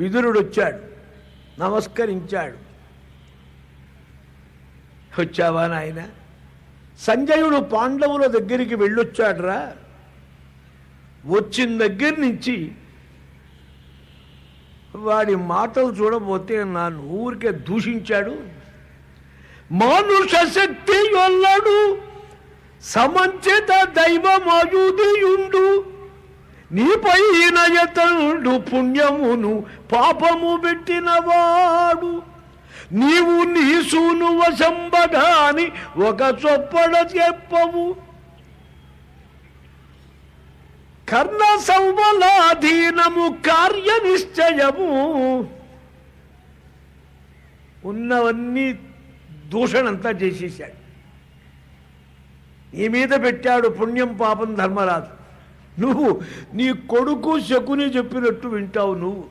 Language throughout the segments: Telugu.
విదురుడు వచ్చాడు, నమస్కరించాడు. వచ్చావా నాయన? సంజయుడు పాండవుల దగ్గరికి వెళ్ళొచ్చాడురా. వచ్చిన దగ్గర నుంచి వాడి మాటలు చూడబోతే నన్ను ఊరికే దూషించాడు. మానుష శక్తి యొల్లడు సమంచిత దైవమయుదియుండు, నీపై నయతండు పుణ్యమును పాపము పెట్టినవాడు, నీవు నీ సూను వశంబగాని ఒక చొప్పడ చెప్పవు, కర్ణ సంబలాధీనము కార్య నిశ్చయము. ఉన్నవన్నీ దూషణంతా చేసేశాడు. నీ మీద పెట్టాడు పుణ్యం పాపం ధర్మరాజు. నువ్వు నీ కొడుకు శకుని చెప్పినట్టు వింటావు. నువ్వు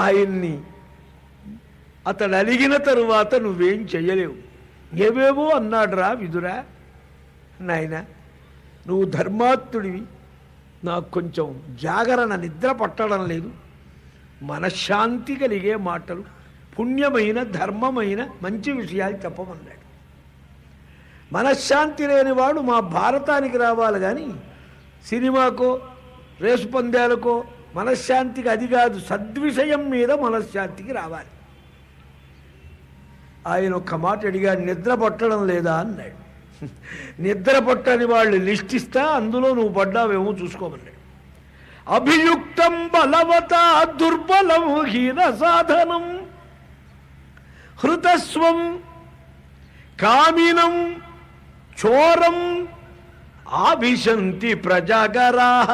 ఆయన్ని అతడు అలిగిన తరువాత నువ్వేం చెయ్యలేవు. ఏవేవో అన్నాడురా విదురా. నాయన, నువ్వు ధర్మాత్ముడివి, నాకు కొంచెం జాగరణ నిద్ర పట్టడం లేదు, మనశ్శాంతి కలిగే మాటలు, పుణ్యమైన ధర్మమైన మంచి విషయాలు చెప్పమన్నాడు. మనశ్శాంతి లేనివాడు మా భారతానికి రావాలి కానీ సినిమాకో రేసు పందాలకో మనశ్శాంతికి అది కాదు, సద్విషయం మీద మనశ్శాంతికి రావాలి. ఆయన ఒక్క మాట అడిగాడు, నిద్ర పట్టడం లేదా అన్నాడు. నిద్ర పట్టని వాళ్ళు లిస్ట్ ఇస్తా, అందులో నువ్వు పడ్డావేమో చూసుకోమన్నాడు. అభియుక్తం బలవత దుర్బలం హీన సాధనం, హృతస్వం కామినం చోరం ఆవిశంతి ప్రజాగరాహ.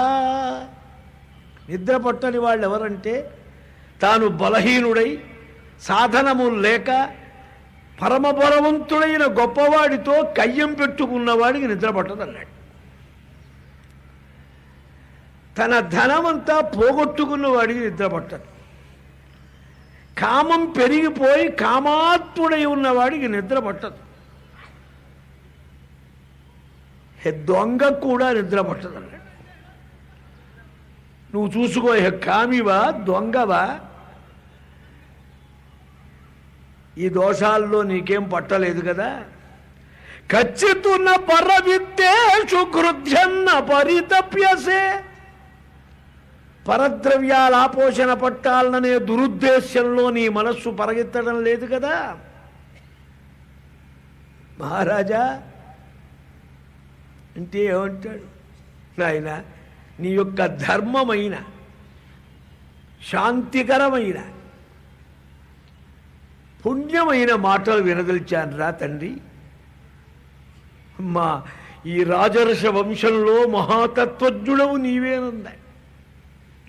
నిద్ర పట్టని వాళ్ళు ఎవరంటే తాను బలహీనుడై సాధనము లేక పరమబలవంతుడైన గొప్పవాడితో కయ్యం పెట్టుకున్నవాడికి నిద్ర పట్టదన్నాడు. తన ధనమంతా పోగొట్టుకున్న వాడికి నిద్ర పట్టదు. కామం పెరిగిపోయి కామాత్ముడై ఉన్నవాడికి నిద్ర పట్టదు. దొంగ కూడా నిద్ర పట్టదన్నాడు. నువ్వు చూసుకో, కామివా దొంగవా, ఈ దోషాల్లో నీకేం పట్టలేదు కదా. ఖచ్చితున్న పరవిద్యేషు కృధ్యన్న పరితప్యసే, పరద్రవ్యాల ఆపోషణ పట్టాలనే దురుద్దేశ్యంలో నీ మనస్సు పరిగెత్తడం లేదు కదా. మహారాజా అంటే ఏమంటాడు? నాయన, నీ యొక్క ధర్మమైన శాంతికరమైన పుణ్యమైన మాటలు వినదలిచానురా తండ్రి. మా ఈ రాజర్ష వంశంలో మహాతత్వజ్ఞుడవు నీవేనుందా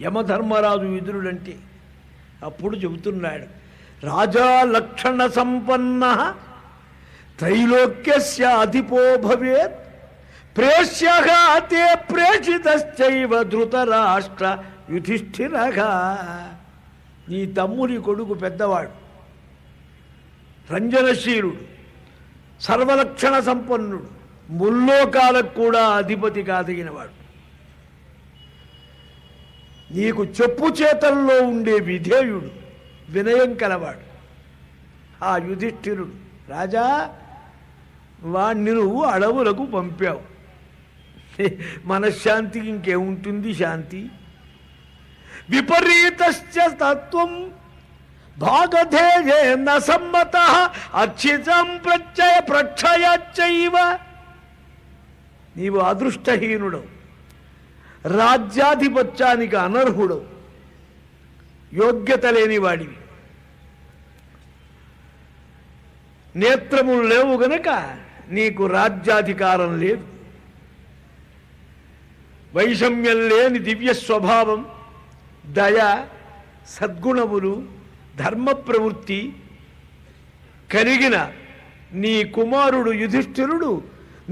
యమధర్మరాజు విదురుడంటే. అప్పుడు చెబుతున్నాడు, రాజా లక్షణ సంపన్న త్రైలోక్యస్య అధిపో భవేత్, ప్రేష్యగా తే ప్రేషితశ్చైవ ధృతరాష్ట్ర యుధిష్ఠిరగా. నీ తమ్ముని కొడుకు పెద్దవాడు, రంజనశీలుడు, సర్వలక్షణ సంపన్నుడు, ముల్లోకాలకు కూడా అధిపతి కాదగినవాడు, నీకు చెప్పు చేతల్లో ఉండే విధేయుడు, వినయం కలవాడు ఆ యుధిష్ఠిరుడు. రాజా, వాణ్ణి నువ్వు అడవులకు పంపావు, మనశ్శాంతికి ఇంకేముంటుంది శాంతి. విపరీతశ్చ తత్వం భాగధేయేన సమ్మతః అక్షితం ప్రత్యయ ప్రక్షయచ్చైవ. నీవు అదృష్టహీనుడవు, రాజ్యాధిపత్యానికి అనర్హుడవు, యోగ్యత లేనివాడివి, నేత్రములు లేవు గనక నీకు రాజ్యాధికారం లేదు. వైషమ్యం లేని దివ్య స్వభావం, దయ, సద్గుణములు, ధర్మ ప్రవృత్తి కలిగిన నీ కుమారుడు యుధిష్ఠిరుడు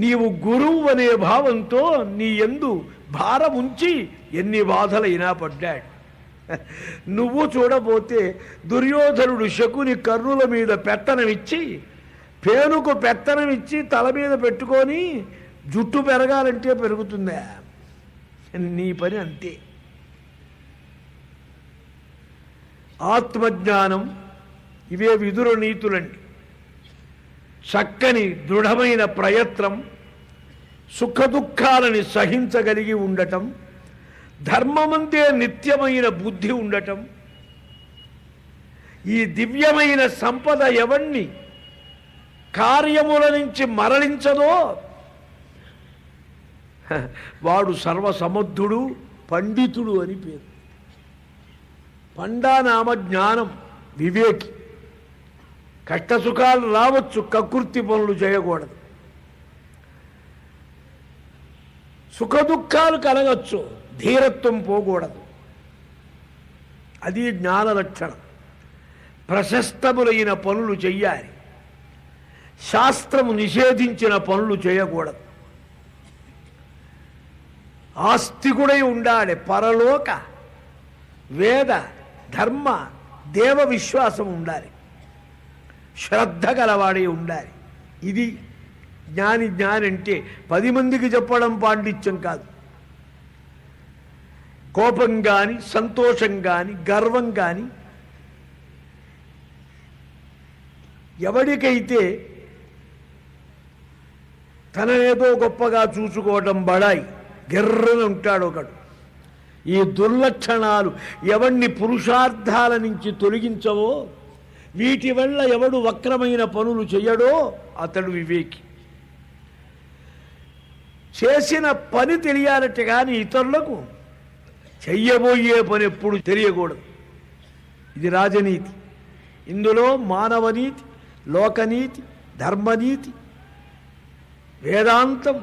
నీవు గురువు అనే భావంతో నీ యందు భారం ఉంచి ఎన్ని బాధలైనా పడ్డాడు. నువ్వు చూడబోతే దుర్యోధనుడు శకుని కర్ణుల మీద పెత్తనమిచ్చి, పేనుకు పెత్తనమిచ్చి తల మీద పెట్టుకొని జుట్టు పెరగాలంటే పెరుగుతుందా? నీ పని అంతే. ఆత్మజ్ఞానం ఇవే విదుర నీతులండి. చక్కని దృఢమైన ప్రయత్నం, సుఖదుఖాలని సహించగలిగి ఉండటం, ధర్మమంతే నిత్యమైన బుద్ధి ఉండటం. ఈ దివ్యమైన సంపద ఎవణ్ణి కార్యముల నుంచి మరలించదో వాడు సర్వసమర్థుడు, పండితుడు అని పేరు. పండానామ జ్ఞానం, వివేకి. కష్టసుఖాలు రావచ్చు, కకృతి పనులు చేయకూడదు. సుఖదుఖాలు కలగచ్చు, ధీరత్వం పోకూడదు. అది జ్ఞాన లక్షణం. ప్రశస్తములైన పనులు చెయ్యాలి, శాస్త్రము నిషేధించిన పనులు చేయకూడదు. ఆస్తికుడై ఉండాలి. పరలోక వేద ధర్మ దేవ విశ్వాసం ఉండాలి, శ్రద్ధ గలవాడే ఉండాలి. ఇది జ్ఞాని. జ్ఞాని అంటే 10 మందికి చెప్పడం పాండిత్యం కాదు. కోపం కానీ, సంతోషం కానీ, గర్వం కానీ ఎవడికైతే తననేదో గొప్పగా చూసుకోవటం బడాయి గిర్రని ఉంటాడు ఒకడు. ఈ దుర్లక్షణాలు ఎవడిని పురుషార్థాల నుంచి తొలగించవో, వీటి వల్ల ఎవడు వక్రమైన పనులు చెయ్యడో అతడు వివేకి. చేసిన పని తెలియాలంటే కానీ ఇతరులకు చెయ్యబోయే పని ఎప్పుడు తెలియకూడదు. ఇది రాజనీతి. ఇందులో మానవనీతి, లోకనీతి, ధర్మనీతి, వేదాంతం,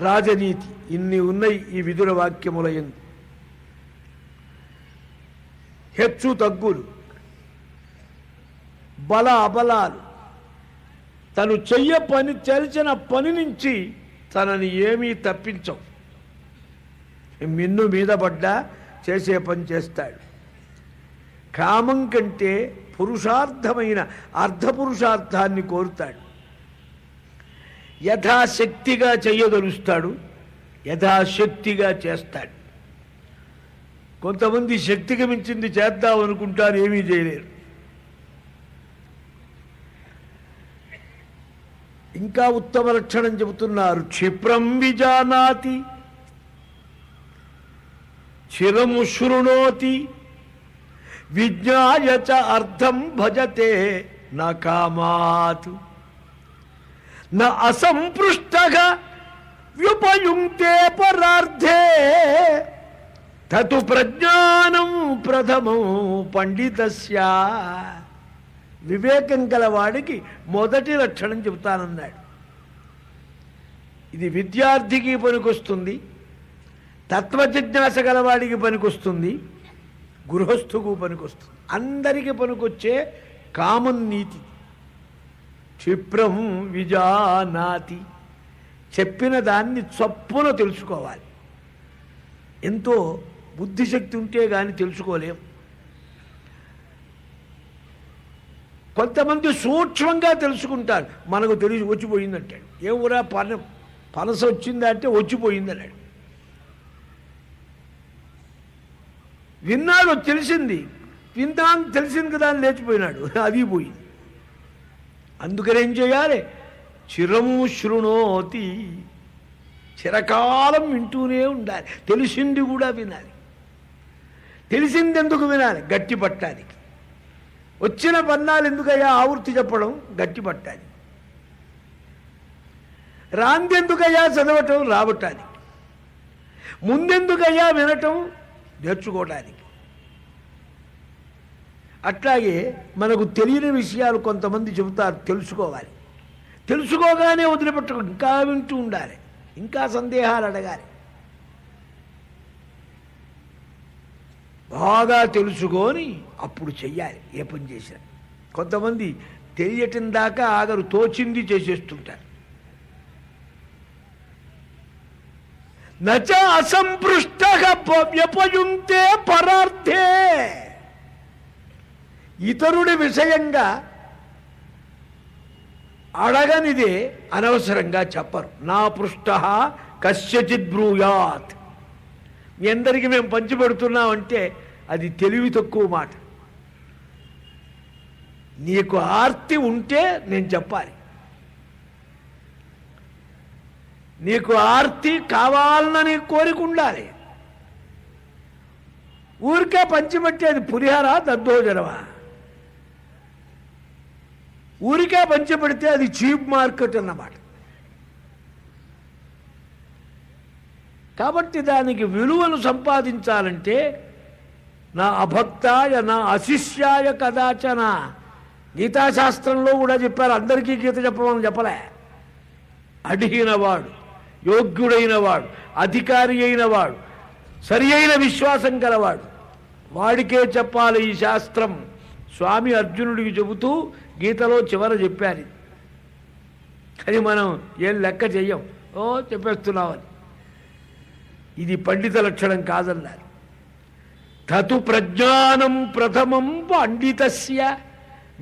రాజనీతి ఇన్ని ఉన్నాయి ఈ విదుర వాక్యములయందు. హెచ్చు తగ్గులు, బల అబలాలు, తను చేసిన పని నుంచి తనని ఏమీ తప్పించవు. మిన్ను మీద పడ్డా చేసే పని చేస్తాడు. కామం కంటే పురుషార్థమైన అర్ధపురుషార్థాన్ని కోరుతాడు. యథాశక్తిగా చెయ్యగలుస్తాడు, యథాశక్తిగా చేస్తాడు. కొంతమంది శక్తికి మించింది చేద్దాం అనుకుంటారు, ఏమీ చేయలేరు. ఇంకా ఉత్తమ లక్షణం చెబుతున్నారు. క్షిప్రం విజానాతి చిరము శృణోతి విజ్ఞాయ చ అర్థం భజతే న కామాత్ న అసంపృష్టగా వ్యుపయుంక్తే పరార్థే తతు ప్రజ్ఞానం ప్రథమం పండితస్య. వివేకం గలవాడికి మొదటి లక్షణం చెబుతానన్నాడు. ఇది విద్యార్థికి పనికొస్తుంది, తత్వజిజ్ఞాస గలవాడికి పనికొస్తుంది, గృహస్థుకు పనికొస్తుంది. అందరికీ పనికొచ్చే కామన్ నీతి. క్షిప్రం విజానాతి, చెప్పిన దాన్ని చప్పున తెలుసుకోవాలి. ఎంతో బుద్ధిశక్తి ఉంటే కానీ తెలుసుకోలేం. కొంతమంది సూక్ష్మంగా తెలుసుకుంటారు. మనకు తెలిసి వచ్చిపోయిందంటాడు. ఏ ఊరా పనస వచ్చిందా అంటే వచ్చిపోయిందన్నాడు. విన్నాడు, తెలిసింది, విన్నాను తెలిసింది కదా అని లేచిపోయినాడు, అది పోయింది. అందుకని ఏం చేయాలి? చిరము శృణోతి, చిరకాలం వింటూనే ఉండాలి. తెలిసింది కూడా వినాలి. తెలిసింది ఎందుకు వినాలి? గట్టి పట్టానికి. వచ్చిన పన్నాలు ఎందుకయ్యా ఆవృత్తి చెప్పడం? గట్టి పట్టాలి. రాందెందుకయ్యా చదవటం? రావటానికి. ముందెందుకయ్యా వినటం? నేర్చుకోవడానికి. అట్లాగే మనకు తెలియని విషయాలు కొంతమంది చెబుతారు, తెలుసుకోవాలి. తెలుసుకోగానే వదిలిపెట్టుకో, ఇంకా వింటూ ఉండాలి, ఇంకా సందేహాలు అడగాలి. బాగా తెలుసుకొని అప్పుడు చెయ్యాలి ఏ పని చేసినా. కొంతమంది తెలియటం దాకా ఆగరు, తోచింది చేసేస్తుంటారు. నచ అసంపృష్టగా వ్యపయుంక్తే పరార్థే, ఇతరుడి విషయంగా అడగనిదే అనవసరంగా చెప్పరు. నా పృష్ట కస్యచిత్ బ్రూయాత్, మీ అందరికీ మేము పంచిపెడుతున్నామంటే అది తెలివి తక్కువ మాట. నీకు ఆర్తి ఉంటే నేను చెప్పాలి. నీకు ఆర్తి కావాలని కోరిక ఉండాలి. ఊరికే పంచిపెట్టేది పులిహార దద్దోజనమా? ఊరికే పంచిపెడితే అది చీప్ మార్కెట్ అన్నమాట. కాబట్టి దానికి విలువను సంపాదించాలంటే నా అభక్తాయ నా అశిష్యాయ కదాచన. గీతాశాస్త్రంలో కూడా చెప్పారు. అందరికీ గీత చెప్పమని చెప్పలే. అడిగినవాడు, యోగ్యుడైన వాడు, అధికారి అయిన వాడు, సరి అయిన విశ్వాసం గలవాడు, వాడికే చెప్పాలి ఈ శాస్త్రం. స్వామి అర్జునుడికి చెబుతూ గీతలో చివర చెప్పారు. కానీ మనం ఏం లెక్క చెయ్యం. చెప్పేస్తున్నామని. ఇది పండిత లక్షణం కాదన్నారు. తతు ప్రజ్ఞానం ప్రథమం పండితస్య.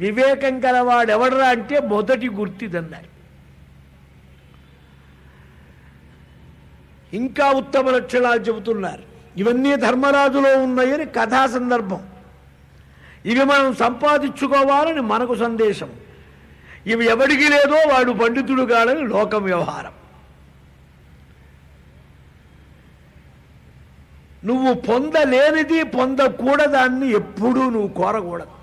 వివేకం గలవాడెవడరా అంటే మొదటి గుర్తిదన్నారు. ఇంకా ఉత్తమ లక్షణాలు చెబుతున్నారు. ఇవన్నీ ధర్మరాజులో ఉన్నాయని కథా సందర్భం. ఇవి మనం సంపాదించుకోవాలని మనకు సందేశం. ఇవి ఎవడికి లేదో వాడు పండితుడు కాడని లోకం వ్యవహారం. నువ్వు పొందలేనిది పొందకూడదాన్ని ఎప్పుడూ నువ్వు కోరకూడదు.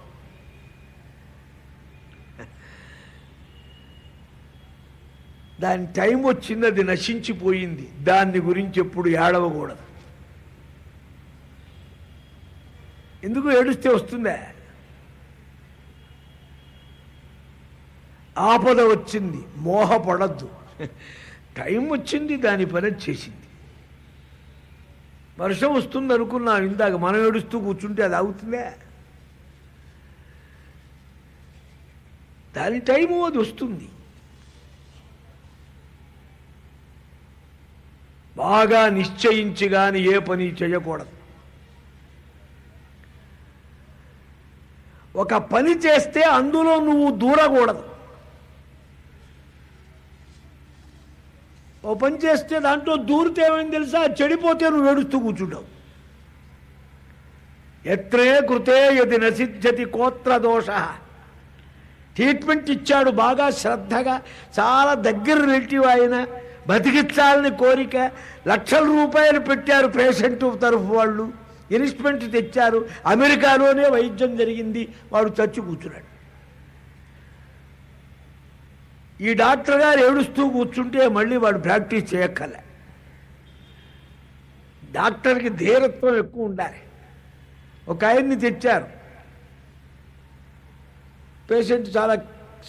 దాని టైం వచ్చింది, అది నశించిపోయింది, దాన్ని గురించి ఎప్పుడు ఏడవకూడదు. ఎందుకు ఏడుస్తే వస్తుందా? ఆపద వచ్చింది, మోహపడద్దు. టైం వచ్చింది, దాని పని చేసింది. వర్షం వస్తుంది అనుకున్నాం ఇందాక, మనం ఏడుస్తూ కూర్చుంటే అది అవుతుందే? దాని టైము అది వస్తుంది. బాగా నిశ్చయించి కానీ ఏ పని చేయకూడదు. ఒక పని చేస్తే అందులో నువ్వు దూరకూడదు. ఓ పని చేస్తే దాంట్లో దూరితే ఏమైంది తెలుసా? చెడిపోతే నువ్వు ఏడుస్తూ కూర్చుంటావు. ఎత్రే కృతే యది నసిద్ధ్యతి కోత్ర దోష. ట్రీట్మెంట్ ఇచ్చాడు బాగా శ్రద్ధగా, చాలా దగ్గర రిలేటివ్ ఆయన, బతికించాలని కోరిక, లక్షల రూపాయలు పెట్టారు పేషెంట్ తరఫు వాళ్ళు, ఇన్వెస్ట్మెంట్ తెచ్చారు, అమెరికాలోనే వైద్యం జరిగింది, వాడు చచ్చి కూర్చున్నాడు. ఈ డాక్టర్ గారు ఏడుస్తూ కూర్చుంటే మళ్ళీ వాడు ప్రాక్టీస్ చేయక్కర్లే. డాక్టర్కి ధీరత్వం ఎక్కువ ఉండాలి. ఒక ఆయన్ని తెచ్చారు, పేషెంట్ చాలా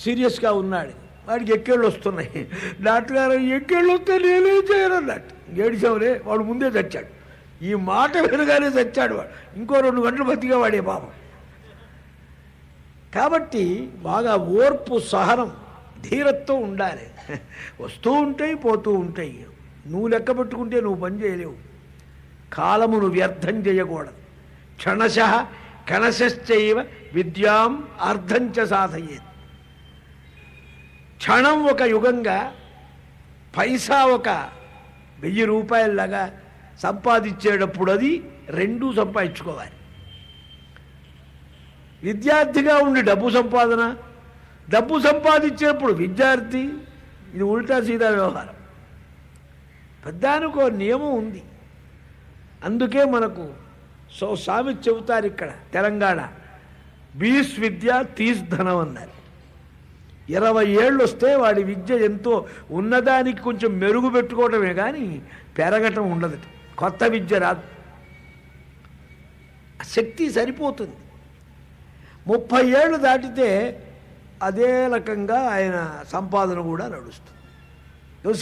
సీరియస్గా ఉన్నాడు, వాడికి ఎక్కేళ్ళు వస్తున్నాయి. డాక్టర్ గారు ఎక్కేళ్ళు వస్తే నేనేం చేయనన్నట్టు ఏడిచావులే, వాడు ముందే చచ్చాడు. ఈ మాట వినగానే చచ్చాడు వాడు. ఇంకో 2 గంటలు బతిగా వాడే పాపం. కాబట్టి బాగా ఓర్పు, సహనం, ధీరత్వం ఉండాలి. వస్తూ ఉంటాయి, పోతూ ఉంటాయి. నువ్వు లెక్క పెట్టుకుంటే నువ్వు పని చేయలేవు. కాలమును వ్యర్థం చేయకూడదు. క్షణశ కణశ్చైవ విద్యాం అర్ధంచ సాధయేత్. క్షణం ఒక యుగంగా, పైసా ఒక 1000 రూపాయలలాగా సంపాదించేటప్పుడు అది 2 సంపాదించుకోవాలి. విద్యార్థిగా ఉండి డబ్బు సంపాదన, డబ్బు సంపాదించేటప్పుడు విద్యార్థి, ఇది ఉల్టా సీదా వ్యవహారం. పెద్దానికి ఒక నియమం ఉంది. అందుకే మనకు సామెత చెబుతారు ఇక్కడ తెలంగాణ, 20 విద్య 30 ధనం అన్నారు. 20 ఏళ్ళు వస్తే వాడి విద్య ఎంతో ఉన్నదానికి కొంచెం మెరుగు పెట్టుకోవటమే కానీ పెరగటం ఉండదు. కొత్త విద్య రాదు. శక్తి సరిపోతుంది. 30 ఏళ్ళు దాటితే అదే రకంగా ఆయన సంపాదన కూడా నడుస్తుంది.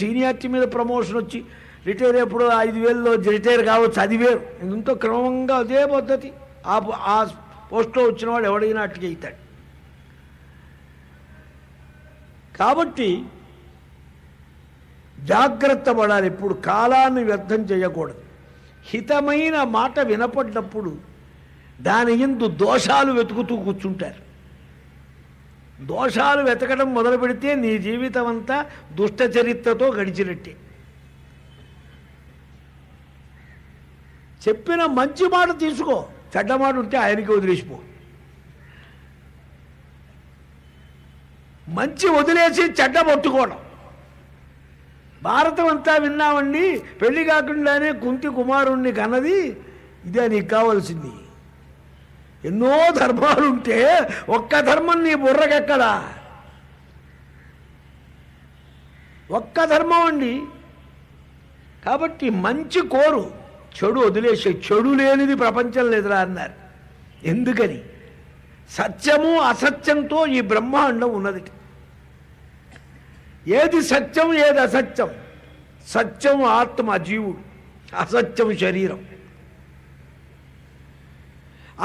సీనియారిటీ మీద ప్రమోషన్ వచ్చి రిటైర్ ఎప్పుడు 5000లో రిటైర్ కావచ్చు, అది వేరు. ఎంతో క్రమంగా అదే పద్ధతి. ఆ పోస్ట్లో వచ్చిన వాడు ఎవడైనా అట్లా అవుతాడు. కాబట్టి జాగ్రత్త పడాలి. ఎప్పుడు కాలాన్ని వ్యర్థం చేయకూడదు. హితమైన మాట వినపడ్డప్పుడు దాని యందు దోషాలు వెతుకుతూ కూర్చుంటారు. దోషాలు వెతకడం మొదలు పెడితే నీ జీవితం అంతా దుష్ట చరిత్రతో గడిచినట్టే. చెప్పిన మంచి మాట తీసుకో, చెడ్డ మాట ఉంటే ఆయనకి వదిలేసిపో. మంచి వదిలేసి చెడ్డ పట్టుకోవడం. భారతం అంతా విన్నామండి, పెళ్లి కాకుండానే కుంతి కుమారుణ్ణి కన్నది, ఇదే నీకు కావాల్సింది. ఎన్నో ధర్మాలుంటే ఒక్క ధర్మం నీ బుర్రకెక్కడా? ఒక్క ధర్మం అండి. కాబట్టి మంచి కోరు, చెడు వదిలేసే. చెడు లేనిది ప్రపంచం లేదురా అన్నారు. ఎందుకని? సత్యము అసత్యంతో ఈ బ్రహ్మాండం ఉన్నది. ఏది సత్యం, ఏది అసత్యం? సత్యం ఆత్మ జీవుడు, అసత్యం శరీరం.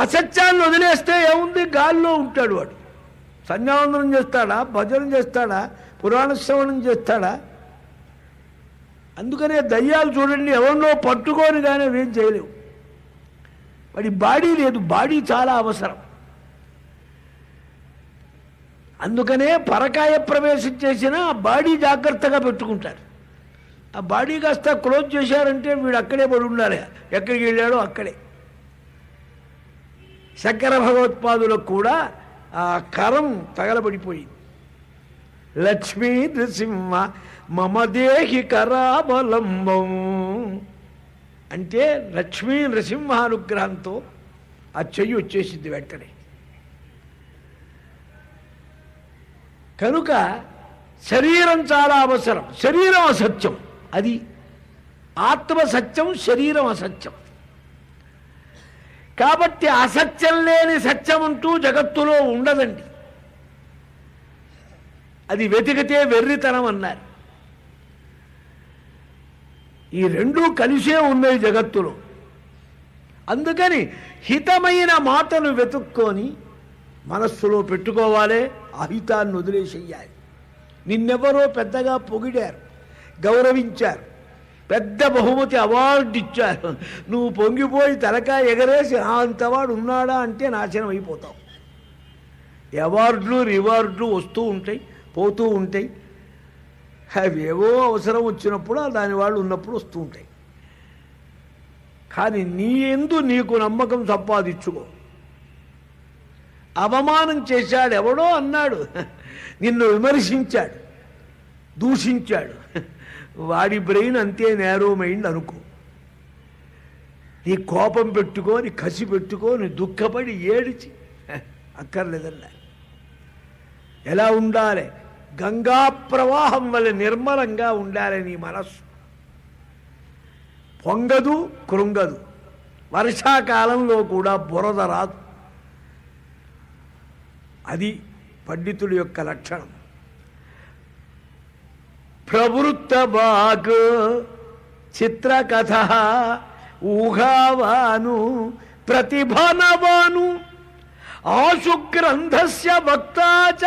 అసత్యాన్ని వదిలేస్తే ఏముంది? గాల్లో ఉంటాడు వాడు. సంధ్యావందనం చేస్తాడా? భజన చేస్తాడా? పురాణ శ్రవణం చేస్తాడా? అందుకనే దయ్యాలు చూడండి, ఎవరినో పట్టుకొని కానీ అవేం చేయలేవు. వాడి బాడీ లేదు, బాడీ చాలా అవసరం. అందుకనే పరకాయ ప్రవేశం చేసిన బాడీ జాగ్రత్తగా పెట్టుకుంటారు. ఆ బాడీ కాస్త క్లోజ్ చేశారంటే వీడు అక్కడే పడి ఉండాలి, ఎక్కడికి వెళ్ళాడో అక్కడే. శంకర భగవత్పాదులకు కూడా ఆ కరం తగలబడిపోయింది. లక్ష్మీ నృసింహ మమ దేహి కరావలంబం అంటే లక్ష్మీ నృసింహ అనుగ్రహంతో ఆ చెయ్యి వచ్చేసింది వెంటనే. కనుక శరీరం చాలా అవసరం. శరీరం అసత్యం, అది ఆత్మ సత్యం, శరీరం అసత్యం. కాబట్టి అసత్యం లేని సత్యం అంటూ జగత్తులో ఉండదండి. అది వెతికితే వెర్రితనం అన్నారు. ఈ రెండూ కలిసే ఉన్నాయి జగత్తులో. అందుకని హితమైన మాటను వెతుక్కొని మనస్సులో పెట్టుకోవాలి, అహితాన్ని వదిలేసేయాలి. నిన్నెవరో పెద్దగా పొగిడారు, గౌరవించారు, పెద్ద బహుమతి అవార్డు ఇచ్చారు. నువ్వు పొంగిపోయి తలకాయ ఎగరేసి అంతవాడు ఉన్నాడా అంటే నాశనం అయిపోతావు. అవార్డులు రివార్డులు వస్తూ ఉంటాయి, పోతూ ఉంటాయి. అవేవో అవసరం వచ్చినప్పుడు దాని వాళ్ళు ఉన్నప్పుడు వస్తూ ఉంటాయి. కానీ నీ యందు నీకు నమ్మకం సంపాదించుకో. అవమానం చేశాడు, ఎవడో అన్నాడు, నిన్ను విమర్శించాడు, దూషించాడు, వాడి బ్రెయిన్ అంతే నేరో మైండ్ అనుకో. నీ కోపం పెట్టుకొని, కసి పెట్టుకొని, దుఃఖపడి ఏడిచి అక్కర్లేదన్నా. ఎలా ఉండాలి? గంగా ప్రవాహం వల్ల నిర్మలంగా ఉండాలి నీ మనస్సు. పొంగదు, కృంగదు. వర్షాకాలంలో కూడా బురద రాదు. అది పండితుడి యొక్క లక్షణం. ప్రవృత్త వాక్ చిత్రకథ ఊహావాను ప్రతిభానవాను ఆశు గ్రంథస్య వక్తా చ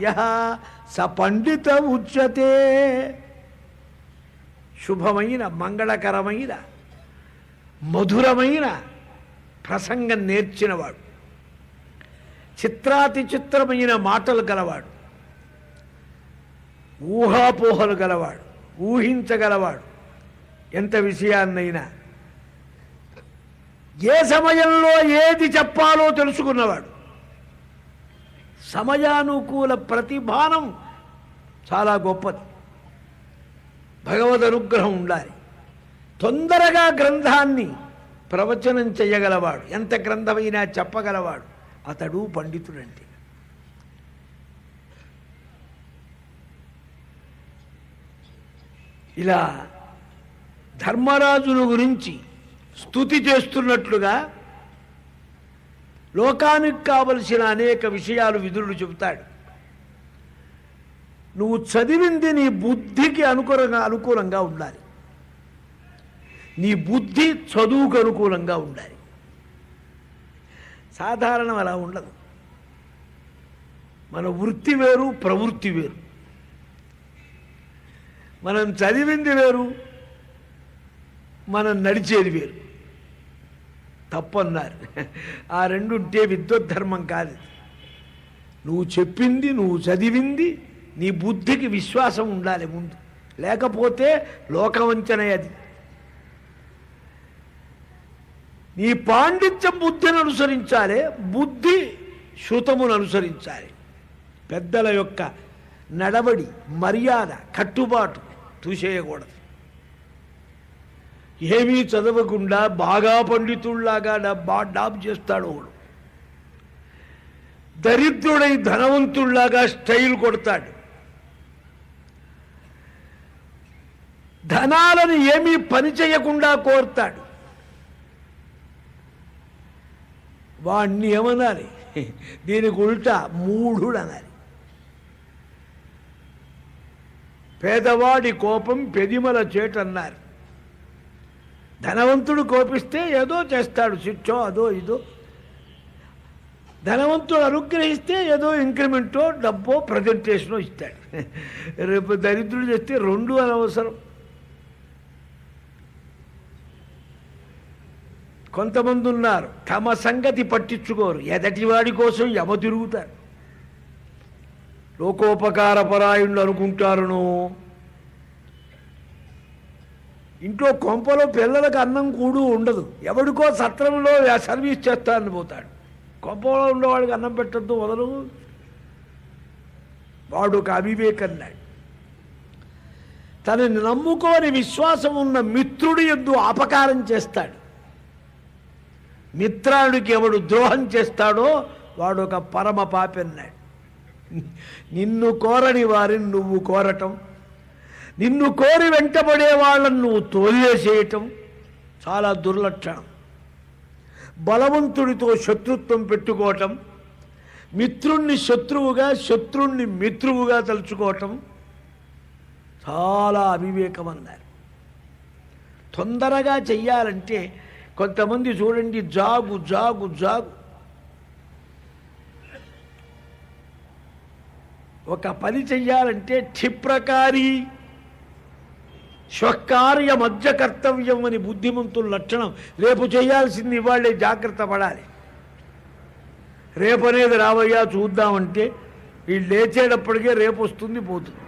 యః స పండిత ఉచ్యతే. శుభమైన, మంగళకరమైన, మధురమైన ప్రసంగం నేర్చినవాడు, చిత్రాతి చిత్రమైన మాటలు గలవాడు, ఊహాపోహలు గలవాడు, ఊహించగలవాడు. ఎంత విషయాన్నైనా ఏ సమయంలో ఏది చెప్పాలో తెలుసుకున్నవాడు. సమయానుకూల ప్రతిభానం చాలా గొప్పది. భగవద్ అనుగ్రహం ఉండాలి. తొందరగా గ్రంథాన్ని ప్రవచనం చేయగలవాడు, ఎంత గ్రంథమైనా చెప్పగలవాడు, అతడు పండితుడంటే. ఇలా ధర్మరాజును గురించి స్తుతి చేస్తున్నట్లుగా లోకానికి కావలసిన అనేక విషయాలు విదురుడు చెబుతాడు. నువ్వు చదివింది నీ బుద్ధికి అనుకూలంగా ఉండాలి. నీ బుద్ధి చదువుకు అనుకూలంగా ఉండాలి. సాధారణం అలా ఉండదు. మన వృత్తి వేరు, ప్రవృత్తి వేరు. మనం చదివింది వేరు, మనం నడిచేది వేరు. తప్పన్నారు. ఆ రెండుంటే విద్వద్ధర్మం కాదు. నువ్వు చెప్పింది, నువ్వు చదివింది, నీ బుద్ధికి విశ్వాసం ఉండాలి ముందు, లేకపోతే లోకవంచనే అది. నీ పాండిత్యం బుద్ధిని అనుసరించాలి, బుద్ధి శృతమును అనుసరించాలి. పెద్దల యొక్క నడవడి, మర్యాద, కట్టుబాటు చూసేయకూడదు. ఏమీ చదవకుండా బాగా పండితుల్లాగా డాబ్ చేస్తాడు వాడు. దరిద్రుడై ధనవంతుల్లాగా స్టైల్ కొడతాడు. ధనాలను ఏమీ పని చేయకుండా కోరుతాడు. వాణ్ణి ఏమనాలి? దీనికి ఉల్టా మూఢుడు అనాలి. పేదవాడి కోపం పెదిమల చేటన్నారు. ధనవంతుడు కోపిస్తే ఏదో చేస్తాడు, శిక్షో అదో ఇదో. ధనవంతుడు అనుగ్రహిస్తే ఏదో ఇంక్రిమెంటో డబ్బో ప్రజెంటేషనో ఇస్తాడు. రేపు దరిద్రుడు చేస్తే రెండు అనవసరం. కొంతమంది ఉన్నారు తమ సంగతి పట్టించుకోరు, ఎదటివాడి కోసం యమ తిరుగుతారు. లోకోపకార పరాయణులు అనుకుంటారును. ఇంట్లో కొంపలో పిల్లలకు అన్నం కూడు ఉండదు, ఎవడికో సత్రంలో సర్వీస్ చేస్తానని పోతాడు. కొంపలో ఉండేవాడికి అన్నం పెట్టద్దు వదలు. వాడు ఒక అవివేకన్నాడు. తనని నమ్ముకోని విశ్వాసం ఉన్న మిత్రుడి యందు అపకారం చేస్తాడు. మిత్రానికి ఎవడు ద్రోహం చేస్తాడో వాడు ఒక పరమ పాపి అన్నాడు. నిన్ను కోరని వారిని నువ్వు కోరటం, నిన్ను కోరి వెంటబడే వాళ్ళని నువ్వు తోలివేసేయటం చాలా దుర్లక్షణం. బలవంతుడితో శత్రుత్వం పెట్టుకోవటం, మిత్రుణ్ణి శత్రువుగా, శత్రుణ్ణి మిత్రువుగా తలుచుకోవటం చాలా అవివేకం అన్నారు. తొందరగా చెయ్యాలంటే కొంతమంది చూడండి, జాగు జాగు జాగు. ఒక పని చెయ్యాలంటే క్షిప్రకారి స్వకార్య మధ్య కర్తవ్యం అని బుద్ధిమంతుల లక్షణం. రేపు చేయాల్సింది ఇవాళ్ళే జాగ్రత్త పడాలి. రేపు అనేది రావయ్యా చూద్దామంటే వీళ్ళు లేచేటప్పటికే రేపు వస్తుంది పోతుంది.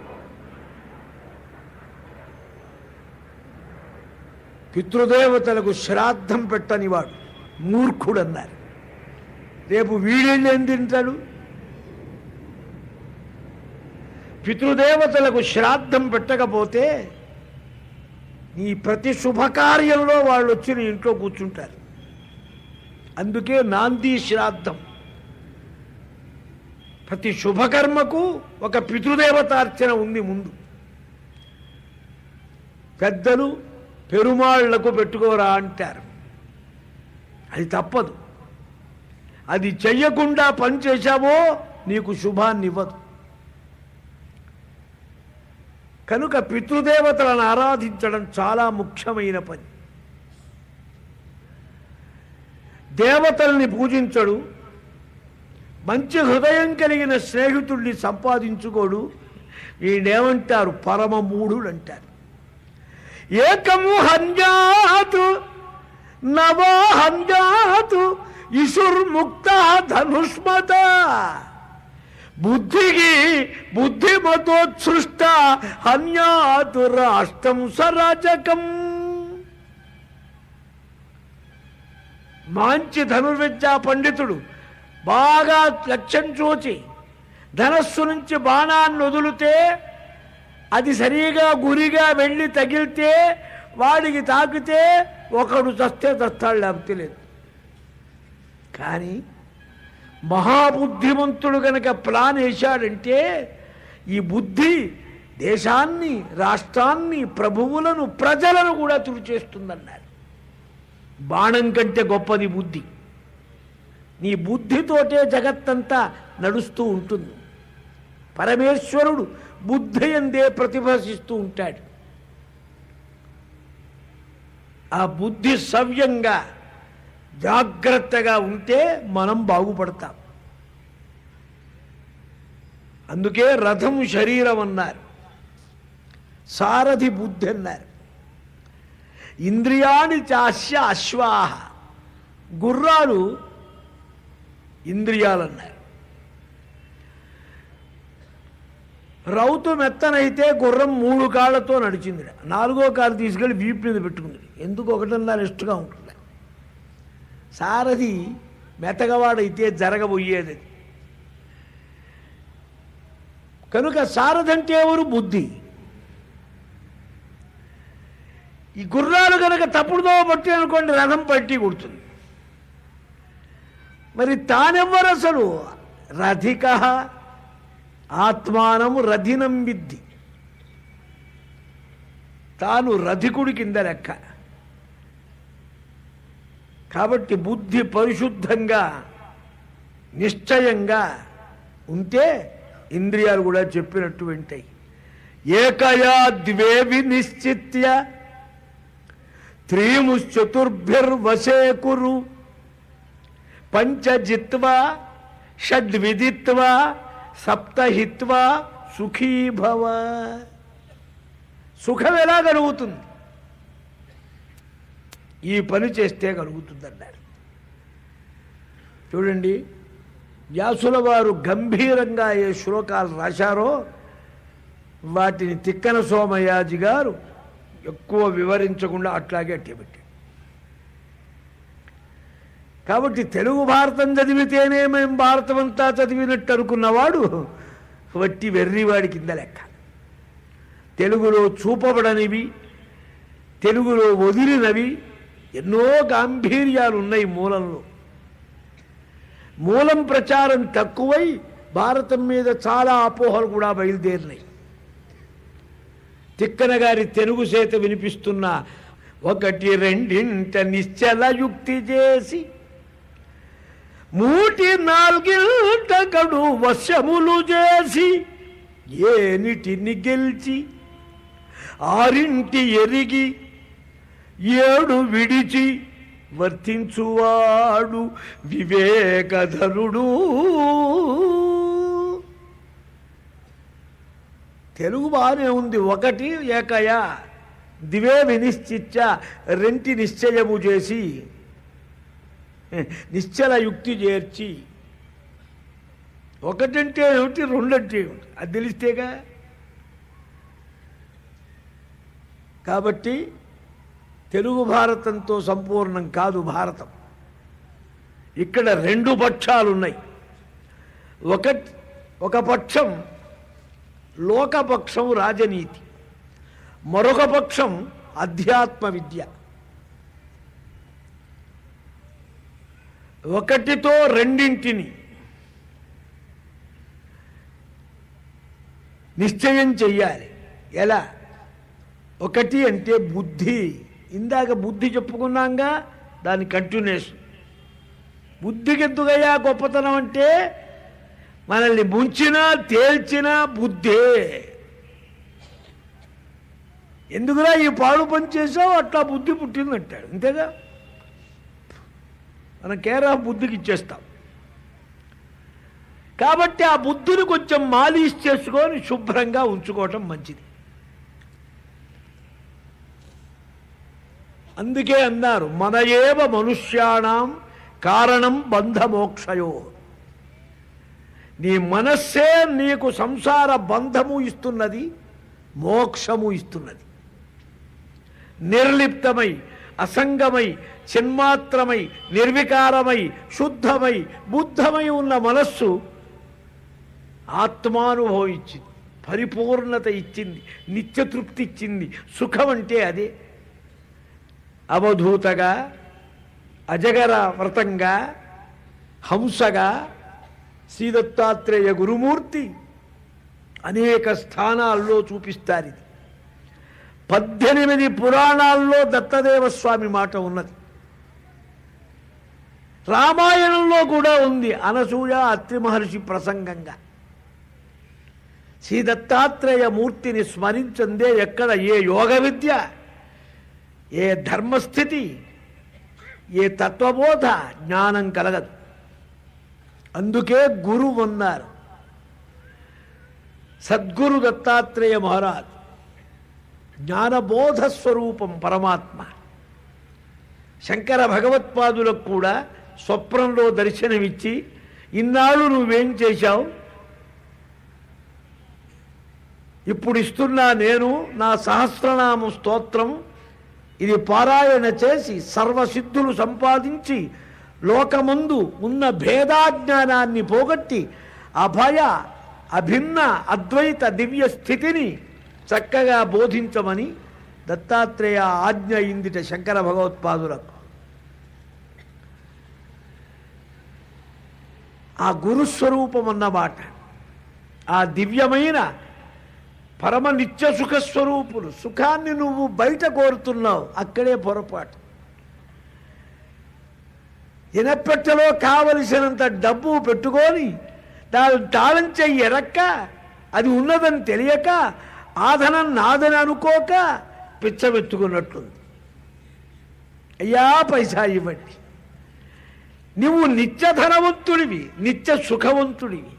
పితృదేవతలకు శ్రాద్ధం పెట్టని వాడు మూర్ఖుడు అన్నారు. రేపు వీడేళ్ళు ఏం తింటాడు? పితృదేవతలకు శ్రాద్ధం పెట్టకపోతే నీ ప్రతి శుభకార్యంలో వాళ్ళు వచ్చి నీ ఇంట్లో కూర్చుంటారు. అందుకే నాంది శ్రాద్ధం. ప్రతి శుభకర్మకు ఒక పితృదేవతార్చన ఉంది ముందు. పెద్దలు పెరుమాళ్లకు పెట్టుకోరా అంటారు. అది తప్పదు. అది చెయ్యకుండా పని చేశావో నీకు శుభాన్ని ఇవ్వదు. కనుక పితృదేవతలను ఆరాధించడం చాలా ముఖ్యమైన పని. దేవతల్ని పూజించడు, మంచి హృదయం కలిగిన స్నేహితుడిని సంపాదించుకోడు. వీడేమంటారు? పరమ మూఢుడు అంటారు. ఏకము హన్యాతు నవో హన్యాతు ఇసుర్ముక్త ధనుష్మత. బుద్ధికి బుద్ధిమతోత్సృష్ట హన్యాతు రాష్ట్రం సరాజకం. మంచి ధనుర్విద్యా పండితుడు బాగా లక్ష్యం చూచి ధనస్సు నుంచి బాణాన్ని వదిలితే అది సరిగా గురిగా వెళ్ళి తగిలితే వాడికి తాకితే ఒకడు చస్తే చస్తాడు, లేకపోతే లేదు. కానీ మహాబుద్ధిమంతుడు కనుక ప్లాన్ వేశాడంటే ఈ బుద్ధి దేశాన్ని, రాష్ట్రాన్ని, ప్రభువులను, ప్రజలను కూడా తుడిచేస్తుందన్నారు. బాణం కంటే గొప్పది బుద్ధి. నీ బుద్ధితోటే జగత్తంతా నడుస్తూ ఉంటుంది. పరమేశ్వరుడు బుద్ధి ఎందే ప్రతిభాసిస్తూ ఉంటాడు. ఆ బుద్ధి సవ్యంగా జాగ్రత్తగా ఉంటే మనం బాగుపడతాం. అందుకే రథం శరీరం అన్నారు, సారథి బుద్ధి అన్నారు. ఇంద్రియాణి చాస్య అశ్వాహ, గుర్రాలు ఇంద్రియాలన్నారు. రౌతు మెత్తనైతే గుర్రం 3 కాళ్ళతో నడిచింది, 4వ కాలు తీసుకెళ్ళి వీపు మీద పెట్టుకుంది. ఎందుకు? 1.5 రెస్ట్గా ఉంటుంది. సారథి మెతగవాడైతే జరగబోయేది. కనుక సారథి అంటే ఎవరు? బుద్ధి. ఈ గుర్రాలు కనుక తప్పుడుదో పట్టి అనుకోండి, రథం పట్టి కొడుతుంది. మరి తానెవ్వరు అసలు? రథిక ఆత్మానం రథినం విద్ధి. తాను రథికుడి కింద లెక్క. కాబట్టి బుద్ధి పరిశుద్ధంగా నిశ్చయంగా ఉంటే ఇంద్రియాలు కూడా చెప్పినట్టు వింటాయి. ఏకయా ద్వే వినిశ్చిత్య త్రీముశ్చతుర్భిర్వశే కురు పంచజిత్వా షడ్విదిత్వా సప్తహిత్వా సుఖీ భవ. సుఖం ఎలా కలుగుతుంది? ఈ పని చేస్తే కలుగుతుందన్నారు. చూడండి, వ్యాసుల వారు గంభీరంగా ఏ శ్లోకాలు రాశారో వాటిని తిక్కన సోమయాజి గారు ఎక్కువ వివరించకుండా అట్లాగే అట్టబెట్టారు. కాబట్టి తెలుగు భారతం చదివితేనే మేము భారతం అంతా చదివినట్టు అనుకున్నవాడు వట్టి వెర్రివాడి కింద లెక్క. తెలుగులో చూపబడనివి, తెలుగులో వదిలినవి ఎన్నో గాంభీర్యాలు ఉన్నాయి మూలంలో. మూలం ప్రచారం తక్కువై భారతం మీద చాలా అపోహలు కూడా బయలుదేరినాయి. తిక్కన గారి తెలుగు చేత వినిపిస్తున్న ఒకటి రెండింట నిశ్చల యుక్తి చేసి మూటి నాలుగింట గడు వశములు చేసి ఏనిటిని గెలిచి ఆరింటి ఎరిగి ఏడు విడిచి వర్తించువాడు వివేకధరుడు. తెలుగు బాగానే ఉంది. ఒకటి ఏకయా దివే వినిశ్చిత్య, రెంటి నిశ్చయము చేసి నిశ్చల యుక్తి చేర్చి. ఒకటంటే ఏమిటి, రెండంటే ఏమిటి అది తెలిస్తేగా. కాబట్టి తెలుగు భారతంతో సంపూర్ణం కాదు భారతం. ఇక్కడ రెండు పక్షాలు ఉన్నాయి. ఒక పక్షం లోకపక్షం రాజనీతి, మరొక పక్షం అధ్యాత్మ విద్య. ఒకటితో రెండింటిని నిశ్చయం చెయ్యాలి. ఎలా? ఒకటి అంటే బుద్ధి. ఇందాక బుద్ధి చెప్పుకున్నాంగా, దాని కంటిన్యూషన్. బుద్ధికి ఎందుకయ్యా గొప్పతనం అంటే మనల్ని ముంచినా తేల్చినా బుద్ధే. ఎందుకురా ఈ పాడు పని చేసావు, అట్లా బుద్ధి పుట్టిందంటాడు. అంతేగా, మనం కేర్ ఆఫ్ బుద్ధికి ఇచ్చేస్తాం. కాబట్టి ఆ బుద్ధిని కొంచెం మాలిష్ చేసుకొని శుభ్రంగా ఉంచుకోవటం మంచిది. అందుకే అన్నారు, మన ఏవ మనుష్యాణం కారణం బంధమోక్షయో. నీ మనస్సే నీకు సంసార బంధము ఇస్తున్నది, మోక్షము ఇస్తున్నది. నిర్లిప్తమై, అసంగమై, చిన్మాత్రమై, నిర్వికారమై, శుద్ధమై, బుద్ధమై ఉన్న మనస్సు ఆత్మానుభవం ఇచ్చింది, పరిపూర్ణత ఇచ్చింది, నిత్యతృప్తి ఇచ్చింది. సుఖం అంటే అదే. అవధూతగా, అజగర వ్రతంగా, హంసగా శ్రీదత్తాత్రేయ గురుమూర్తి అనేక స్థానాల్లో చూపిస్తారు. ఇది 18 పురాణాల్లో దత్తదేవస్వామి మాట ఉన్నది. రామాయణంలో కూడా ఉంది, అనసూయ అత్రి మహర్షి ప్రసంగంగా. శ్రీ దత్తాత్రేయ మూర్తిని స్మరించందే ఎక్కడ ఏ యోగ విద్య, ఏ ధర్మస్థితి, ఏ తత్వబోధ, జ్ఞానం కలగదు. అందుకే గురువు అన్నారు. సద్గురు దత్తాత్రేయ మహారాజ్ జ్ఞానబోధ స్వరూపం పరమాత్మ. శంకర భగవత్పాదులకు కూడా స్వప్నంలో దర్శనమిచ్చి, ఇన్నాళ్ళు నువ్వేం చేశావు, ఇప్పుడు ఇస్తున్నా నేను నా సహస్రనామ స్తోత్రం, ఇది పారాయణ చేసి సర్వసిద్ధులు సంపాదించి లోకమందు ఉన్న భేదాజ్ఞానాన్ని పోగొట్టి అభయ అభిన్న అద్వైత దివ్య స్థితిని చక్కగా బోధించమని దత్తాత్రేయ ఆజ్ఞ ఇందిట శంకర భగవత్పాదులకు. ఆ గురుస్వరూపం అన్నమాట, ఆ దివ్యమైన పరమ నిత్య సుఖస్వరూపులు. సుఖాన్ని నువ్వు బయట కోరుతున్నావు, అక్కడే పొరపాటు. ఇనపెట్టెలో కావలసినంత డబ్బు పెట్టుకొని దాని తాళం చెయ్యి ఎరక్క, అది ఉన్నదని తెలియక, ఆధనం నాదని అనుకోక పిచ్చబెట్టుకున్నట్టుంది. అయ్యా పైసా ఇవ్వండి. నువ్వు నిత్య ధనవంతుడివి, నిత్య సుఖవంతుడివి.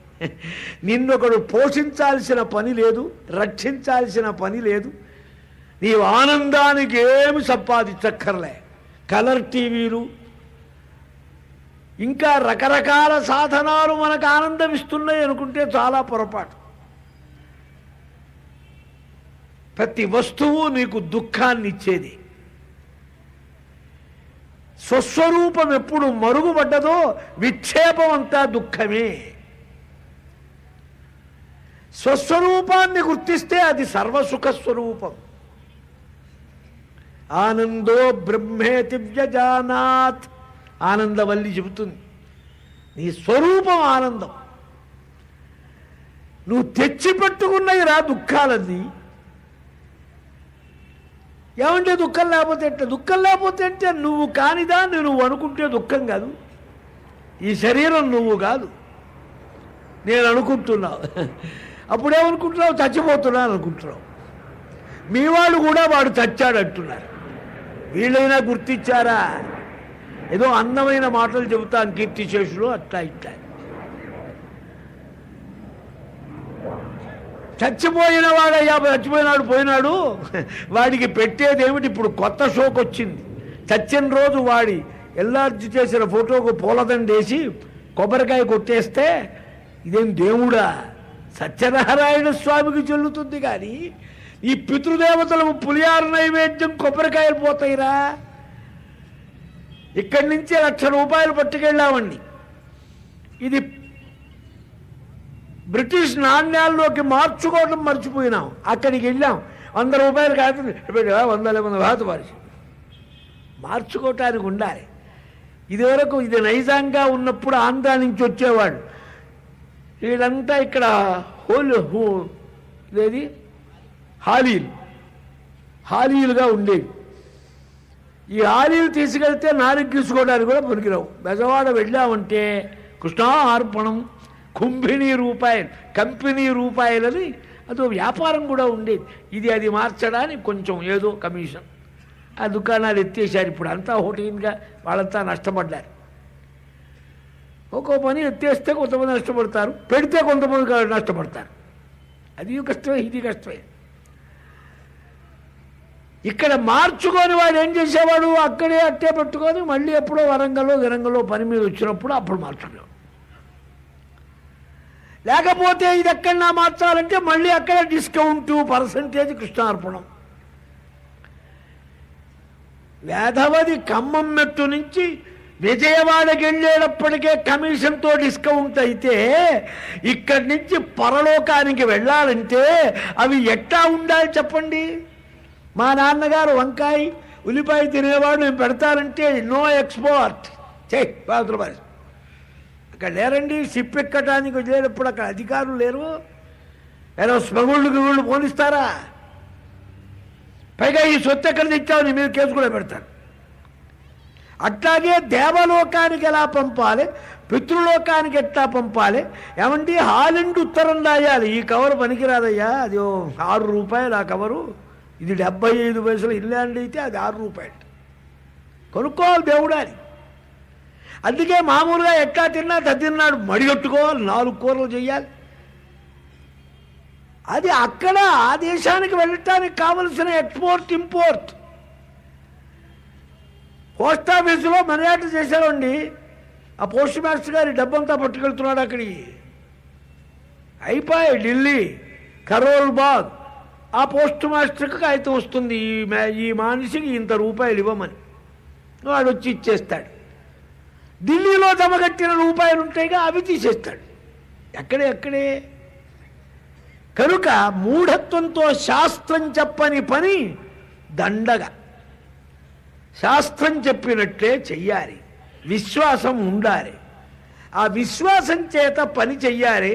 నిన్నొకడు పోషించాల్సిన పని లేదు, రక్షించాల్సిన పని లేదు. నీవు ఆనందానికి ఏమి సంపాదించక్కర్లే. కలర్ టీవీలు ఇంకా రకరకాల సాధనాలు మనకు ఆనందం ఇస్తున్నాయి అనుకుంటే చాలా పొరపాటు. ప్రతి వస్తువు నీకు దుఃఖాన్ని ఇచ్చేది. స్వస్వరూపం ఎప్పుడు మరుగుపడ్డదో విక్షేపం అంతా దుఃఖమే. స్వస్వరూపాన్ని గుర్తిస్తే అది సర్వసుఖస్వరూపం. ఆనందో బ్రహ్మేతి వ్యజానాత్, ఆనందవల్లి చెబుతుంది. నీ స్వరూపం ఆనందం. నువ్వు తెచ్చిపెట్టుకున్నవి రా దుఃఖాలన్నీ. ఏమంటే దుఃఖం లేకపోతే అంటే, దుఃఖం లేకపోతే అంటే నువ్వు కానిదాన్ని నువ్వు అనుకుంటే దుఃఖం కాదు. ఈ శరీరం నువ్వు కాదు, నేను అనుకుంటున్నావు. అప్పుడేమనుకుంటున్నావు? చచ్చిపోతున్నాను అనుకుంటున్నావు. మీ వాళ్ళు కూడా వాడు చచ్చాడు అంటున్నారు. వీళ్ళైనా గుర్తించారా? ఏదో అందమైన మాటలు చెబుతాను కీర్తిశేషులు అట్లా ఇట్లా. చచ్చిపోయిన వాడయ్యా, చచ్చిపోయినాడు పోయినాడు, వాడికి పెట్టేది ఏమిటి? ఇప్పుడు కొత్త షోక్ వచ్చింది. చచ్చిన రోజు వాడి ఎల్లార్జీ చేసిన ఫోటోకు పూలదండేసి కొబ్బరికాయ కొట్టేస్తే ఇదేం దేవుడా? సత్యనారాయణ స్వామికి చెల్లుతుంది. కానీ ఈ పితృదేవతలకు పులియారు నైవేద్యం కొబ్బరికాయలు పోతాయిరా. ఇక్కడి నుంచే 1,00,000 రూపాయలు పట్టుకెళ్ళామండి. ఇది బ్రిటిష్ నాణ్యాల్లోకి మార్చుకోవడం మర్చిపోయినాం. అక్కడికి వెళ్ళాం, 100 రూపాయలు కాదు 100 బాధ పరిచి మార్చుకోవటానికి ఉండాలి. ఇదివరకు ఇది నైజాంగా ఉన్నప్పుడు ఆంధ్రా నుంచి వచ్చేవాడు. వీళ్ళంతా ఇక్కడ ఇదేది హాలీలుగా ఉండేవి. ఈ హాలీలు తీసుకెళ్తే నాలుగు గీసుకోవడానికి కూడా పనికిరావు. బెజవాడ వెళ్ళామంటే కృష్ణార్పణం కుంభినీ రూపాయలు, కంపెనీ రూపాయలని అదో వ్యాపారం కూడా ఉండేది. ఇది అది మార్చడానికి కొంచెం ఏదో కమిషన్. ఆ దుకాణాలు ఎత్తేసారు. ఇప్పుడు అంతా హోటల్గా వాళ్ళంతా నష్టపడ్డారు. ఒక్కో పని ఎత్తేస్తే కొంతమంది నష్టపడతారు, పెడితే కొంతమంది నష్టపడతారు. అది కష్టమే, ఇది కష్టమే. ఇక్కడ మార్చుకొని వాడు ఏం చేసేవాడు? అక్కడే అట్టే పెట్టుకొని మళ్ళీ ఎప్పుడో వరంగల్లో పని మీద వచ్చినప్పుడు అప్పుడు మార్చుకునేవాడు. లేకపోతే ఇది ఎక్కడన్నా మార్చాలంటే మళ్ళీ అక్కడ డిస్కౌంటు పర్సంటేజ్ కృష్ణార్పణం. వేదవది ఖమ్మం మెట్టు నుంచి విజయవాడకి వెళ్ళేటప్పటికే కమిషన్తో డిస్కౌంట్ అయితే, ఇక్కడి నుంచి పరలోకానికి వెళ్ళాలంటే అవి ఎట్టా ఉండాలి చెప్పండి? మా నాన్నగారు వంకాయ ఉల్లిపాయ తినేవాడు, నేను పెడతానంటే నో ఎక్స్పోర్ట్ చెయ్యి రూపాయలు. అక్కడ లేరండి, షిప్ ఎక్కడానికి వెళ్ళేటప్పుడు అక్కడ అధికారులు లేరు. ఏదో స్మగుళ్ళు పోనిస్తారా? పైగా ఈ సొత్తు ఎక్కడ తెచ్చావు నీ మీద కేసు కూడా పెడతారు. అట్లాగే దేవలోకానికి ఎలా పంపాలి, పితృలోకానికి ఎట్లా పంపాలి? ఏమంటే హాలిండ్ ఉత్తరం రాయాలి. ఈ కవరు పనికిరాదయ్యా, అది 6 రూపాయలు ఆ కవరు, ఇది 75 పైసలు. ఇంగ్లాండ్ అయితే అది 6 రూపాయలు. కొనుక్కోవాలి దేవుడా అని. అందుకే మామూలుగా ఎట్లా తిన్నా తిన్నాడు మడిగట్టుకోవాలి, 4 కూరలు చేయాలి. అది అక్కడ ఆ దేశానికి వెళ్ళటానికి కావలసిన ఎక్స్పోర్ట్ ఇంపోర్ట్. పోస్ట్ ఆఫీసులో మర్యాద చేశారండి. ఆ పోస్ట్ మాస్టర్ గారి డబ్బంతా పట్టుకెళ్తున్నాడు అక్కడికి. అయిపోయి ఢిల్లీ కరోల్ బాగ్ ఆ పోస్ట్ మాస్టర్కి కాగితం వస్తుంది, ఈ మనిషికి ఇంత రూపాయలు ఇవ్వమని. వాడు వచ్చి ఇచ్చేస్తాడు. ఢిల్లీలో జమగట్టిన రూపాయలు ఉంటాయిగా అవి తీసేస్తాడు. ఎక్కడే కనుక మూఢత్వంతో శాస్త్రం చెప్పని పని దండగా, శాస్త్రం చెప్పినట్లే చెయ్యాలి, విశ్వాసం ఉండాలి. ఆ విశ్వాసం చేత పని చెయ్యాలి.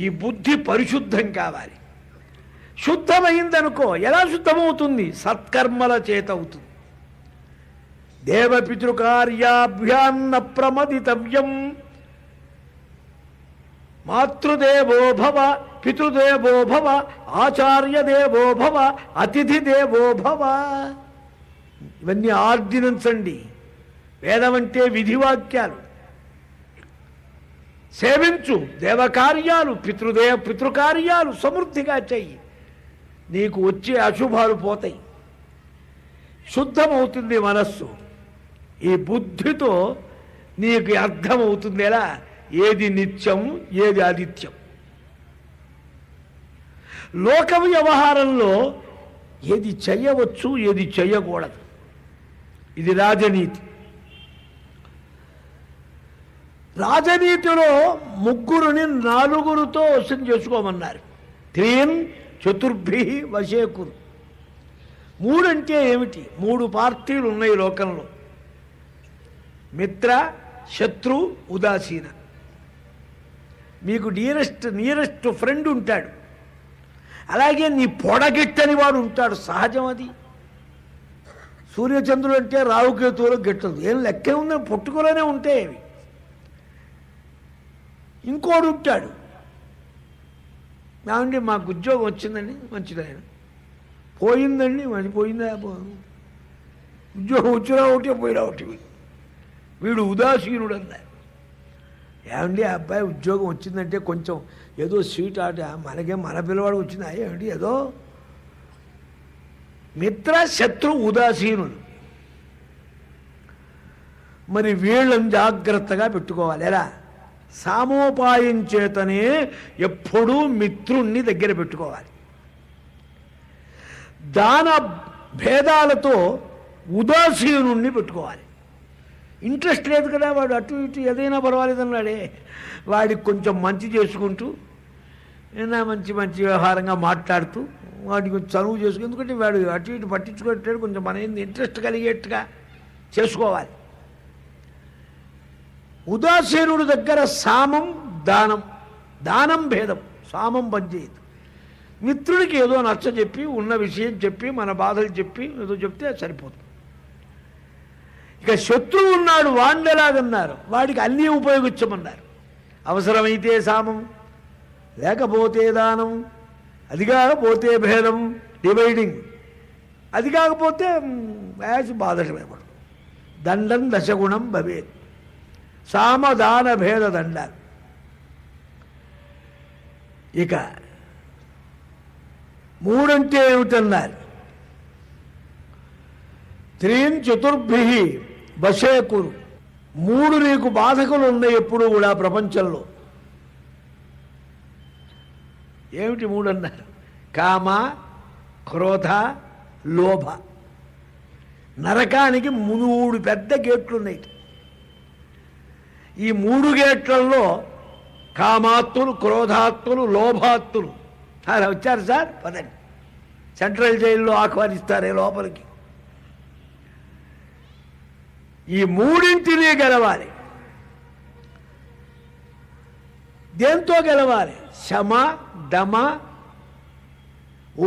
ఈ బుద్ధి పరిశుద్ధం కావాలి. శుద్ధమైందనుకో, ఎలా శుద్ధమవుతుంది? సత్కర్మల చేత అవుతుంది. దేవపితృకార్యాభ్యాన్న ప్రమదితవ్యం, మాతృదేవో భవ, పితృదేవో భవ, ఆచార్యదేవో భవ, అతిథి దేవో భవ. ఇవన్నీ ఆర్డినెన్స్ అండి. వేదం అంటే విధివాక్యాలు. సేవించు, దేవకార్యాలు, పితృకార్యాలు సమృద్ధిగా చెయ్యి, నీకు వచ్చే అశుభాలు పోతాయి. శుద్ధమవుతుంది మనస్సు. ఈ బుద్ధితో నీకు అర్థమవుతుంది ఎలా ఏది నిత్యం, ఏది అనిత్యం. లోక వ్యవహారంలో ఏది చెయ్యవచ్చు, ఏది చెయ్యకూడదు. ఇది రాజనీతి. రాజనీతిలో ముగ్గురుని నాలుగురితో వశం చేసుకోమన్నారు. 3 చతుర్భి వశేకురు. 3 అంటే ఏమిటి? 3 పార్టీలు ఉన్నాయి లోకంలో. మిత్ర, శత్రు, ఉదాసీన. మీకు నియరెస్ట్ ఫ్రెండ్ ఉంటాడు, అలాగే నీ పొడగిట్టని వాడు ఉంటాడు. సహజం అది. సూర్యచంద్రుడు అంటే రావుకేతువులకు గిట్టదు, ఏం లెక్కే ఉందని పుట్టుకలోనే ఉంటాయి అవి. ఇంకోడు ఉంటాడు, ఏమండి మాకు ఉద్యోగం వచ్చిందండి, మంచిది. ఆయన పోయిందండి, మరి పోయిందా? ఉద్యోగం వచ్చినా ఒకటి, పోయినా ఒకటి. వీడు ఉదాసీనుడు అన్నారు. ఏమండి ఆ అబ్బాయి ఉద్యోగం వచ్చిందంటే కొంచెం ఏదో స్వీట్ ఆట, మనకే మన పిల్లవాడు వచ్చిందా ఏమిటి ఏదో. మిత్ర, శత్రు, ఉదాసీనుడు. మరి వీళ్ళని జాగ్రత్తగా పెట్టుకోవాలి. ఎలా? సామోపాయం చేతనే ఎప్పుడూ మిత్రుణ్ణి దగ్గర పెట్టుకోవాలి. దాన భేదాలతో ఉదాసీనుణ్ణి పెట్టుకోవాలి. ఇంట్రెస్ట్ లేదు కదా, వాడు అటు ఇటు ఏదైనా పర్వాలేదన్నాడే, వాడికి కొంచెం మంచి చేసుకుంటూ, ఏదైనా మంచి వ్యవహారంగా మాట్లాడుతూ, వాడికి కొంచెం చదువు చేసుకుని, ఎందుకంటే వాడు అటు ఇటు పట్టించుకునేటట్టు కొంచెం మన ఇంట్రెస్ట్ కలిగేట్టుగా చేసుకోవాలి. ఉదాసీనుడి దగ్గర సామం, దానం భేదం. సామం పనిచేయదు. మిత్రుడికి ఏదో నచ్చ చెప్పి, ఉన్న విషయం చెప్పి, మన బాధలు చెప్పి ఏదో చెప్తే సరిపోతుంది. ఇక శత్రువు ఉన్నాడు, వాండెలాగన్నారు, వాడికి అన్నీ ఉపయోగించమన్నారు. అవసరమైతే సామం, లేకపోతే దానం, అది కాకపోతే భేదం, డివైడింగ్, అది కాకపోతే వ్యాసి బాధటమేమడు. దండం దశగుణం భవేత్. సామదాన భేద దండాలు. ఇక 3 అంటే ఏమిటన్నారు? 3 చతుర్భి వశేకురు. 3 నీకు బాధకులు ఉన్నాయి ఎప్పుడు కూడా ప్రపంచంలో. ఏమిటి 3 అన్నారు? కామ, క్రోధ, లోభ. నరకానికి 3 పెద్ద గేట్లు ఉన్నాయి. ఈ 3 గేట్లలో కామాత్తులు, క్రోధాత్తులు, లోభాత్తులు అలా వచ్చారు. సార్ పదండి, సెంట్రల్ జైల్లో ఆహ్వానిస్తారే లోపలికి. ఈ 3ంటిని గెలవాలి. దేంతో గెలవాలి? శమ, దమ,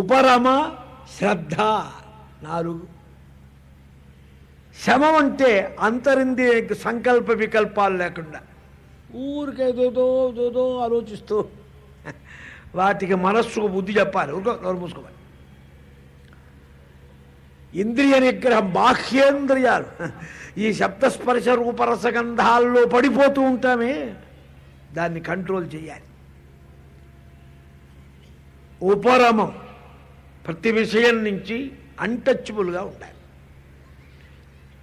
ఉపరమ, శ్రద్ధ. 4. శమం అంటే అంతరింద్రియ సంకల్ప వికల్పాలు లేకుండా ఊరికేదో ఆలోచిస్తూ వాటికి మనస్సుకు బుద్ధి చెప్పాలి. నోరు మూసుకోవాలి. ఇంద్రియ నిగ్రహం, బాహ్యేంద్రియాలు, ఈ శబ్దస్పర్శ రూపరసగంధాల్లో పడిపోతూ ఉంటామే, దాన్ని కంట్రోల్ చేయాలి. ఉపరమం, ప్రతి విషయం నుంచి అన్టచబుల్గా ఉండాలి.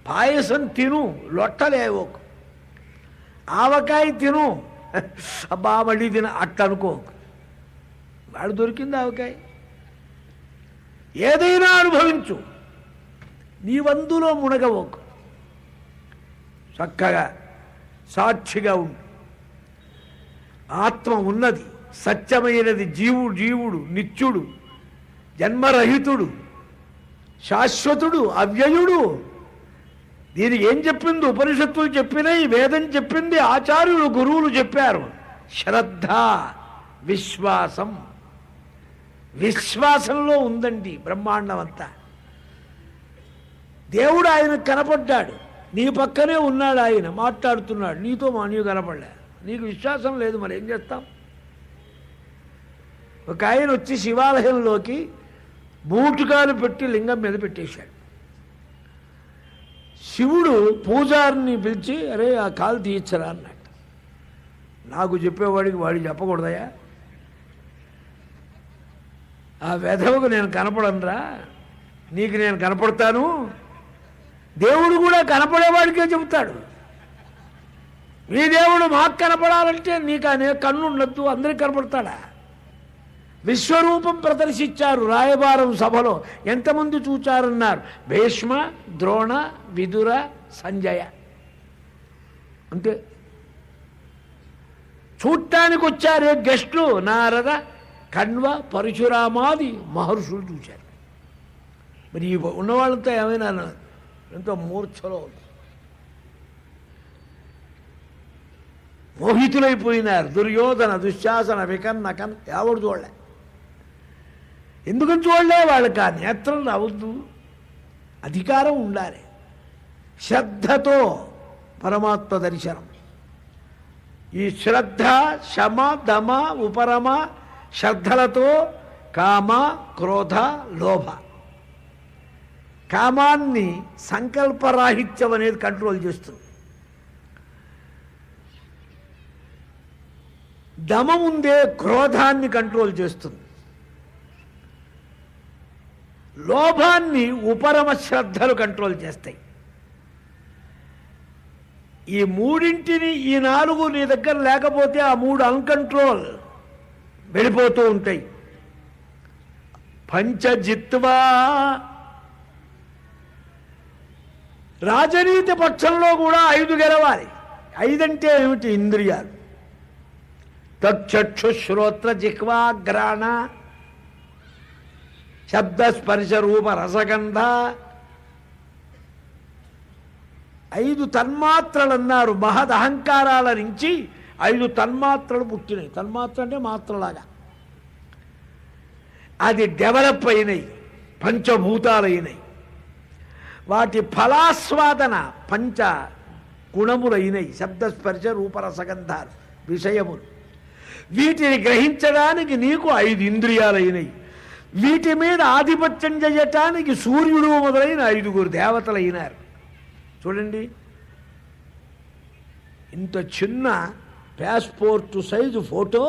పాయసం తిను, లొట్టలేవోకు. ఆవకాయ తిను, అబ్బా మళ్ళీ తిన అట్ట అనుకోకు. వాడు దొరికింది ఆవకాయ. ఏదైనా అనుభవించు, నీ వందులో మునగవోకు. చక్కగా సాక్షిగా ఉండు. ఆత్మ ఉన్నది, సత్యమైనది, జీవుడు నిత్యుడు, జన్మరహితుడు, శాశ్వతుడు, అవ్యయుడు. దీనికి ఏం చెప్పింది? ఉపనిషత్తులు చెప్పినాయి, వేదం చెప్పింది, ఆచార్యులు గురువులు చెప్పారు. శ్రద్ధ, విశ్వాసం. విశ్వాసంలో ఉందండి బ్రహ్మాండం అంతా. దేవుడు ఆయనకు కనపడ్డాడు, నీ పక్కనే ఉన్నాడు, ఆయన మాట్లాడుతున్నాడు నీతో. నీవు కనపడలే, నీకు విశ్వాసం లేదు, మరి ఏం చేస్తాం? ఒక ఆయన వచ్చి శివాలయంలోకి బూటుకాలు పెట్టి లింగం మీద పెట్టేశాడు. శివుడు పూజారిని పిలిచి, అరే ఆ కాలు తీయించరా అన్నాడు. నాకు చెప్పేవాడికి వాడికి చెప్పకూడదయా? ఆ వెధవకు నేను కనపడనురా, నీకు నేను కనపడతాను. దేవుడు కూడా కనపడేవాడికే చెబుతాడు. మీ దేవుడు మాకు కనపడాలంటే నీకు అనే కన్ను ఉండద్దు, అందరికి కనపడతాడా? విశ్వరూపం ప్రదర్శించారు రాయబారం సభలో. ఎంతమంది చూచారన్నారు? భీష్మ, ద్రోణ, విదుర, సంజయ. అంటే చూడటానికి వచ్చారే గెస్టులు. నారద, కణ్వ, పరశురామాది మహర్షులు చూశారు. మరి ఉన్నవాళ్ళంతా ఏమైనా ఎంతో మూర్ఛలో మోహితులైపోయినారు. దుర్యోధన, దుశ్శాసన, వికన్న, ఎవడు చూడలే. ఎందుకని చూడలే? వాళ్ళకి ఆ నేత్రం రావద్దు, అధికారం ఉండాలి. శ్రద్ధతో పరమాత్మ దర్శనం. ఈ శ్రద్ధ, శమ, దమ, ఉపరమ శ్రద్ధలతో కామ, క్రోధ, లోభ. కామాన్ని సంకల్పరాహిత్యం అనేది కంట్రోల్ చేస్తుంది. దమం ఉందే క్రోధాన్ని కంట్రోల్ చేస్తుంది. లోభాన్ని ఉపరమ శ్రద్ధలు కంట్రోల్ చేస్తాయి. ఈ మూడింటిని, ఈ నాలుగు నీ దగ్గర లేకపోతే ఆ మూడు అన్కంట్రోల్ వెళ్ళిపోతూ ఉంటాయి. పంచజిత్వా, రాజనీతి పక్షంలో కూడా 5 గెలవాలి. 5 అంటే ఏమిటి? ఇంద్రియాలు. తక్షు, శ్రోత్ర, జిహ్వా, గ్రాణ, శబ్ద, స్పర్శ, రూప, రసగంధ. 5 తన్మాత్రలు అన్నారు. మహద్ అహంకారాల నుంచి 5 తన్మాత్రలు పుట్టినాయి. తన్మాత్ర అంటే మాత్రలాగా. అది డెవలప్ అయినాయి, పంచభూతాలైనాయి. వాటి ఫలాస్వాదన పంచ గుణములైనవి. శబ్దస్పర్శ రూపరసగంధాలు విషయములు. వీటిని గ్రహించడానికి నీకు 5 ఇంద్రియాలైనవి. వీటి మీద ఆధిపత్యం చేయటానికి సూర్యుడు మొదలైన 5 దేవతలైనారు. చూడండి, ఇంత చిన్న పాస్పోర్టు సైజు ఫోటో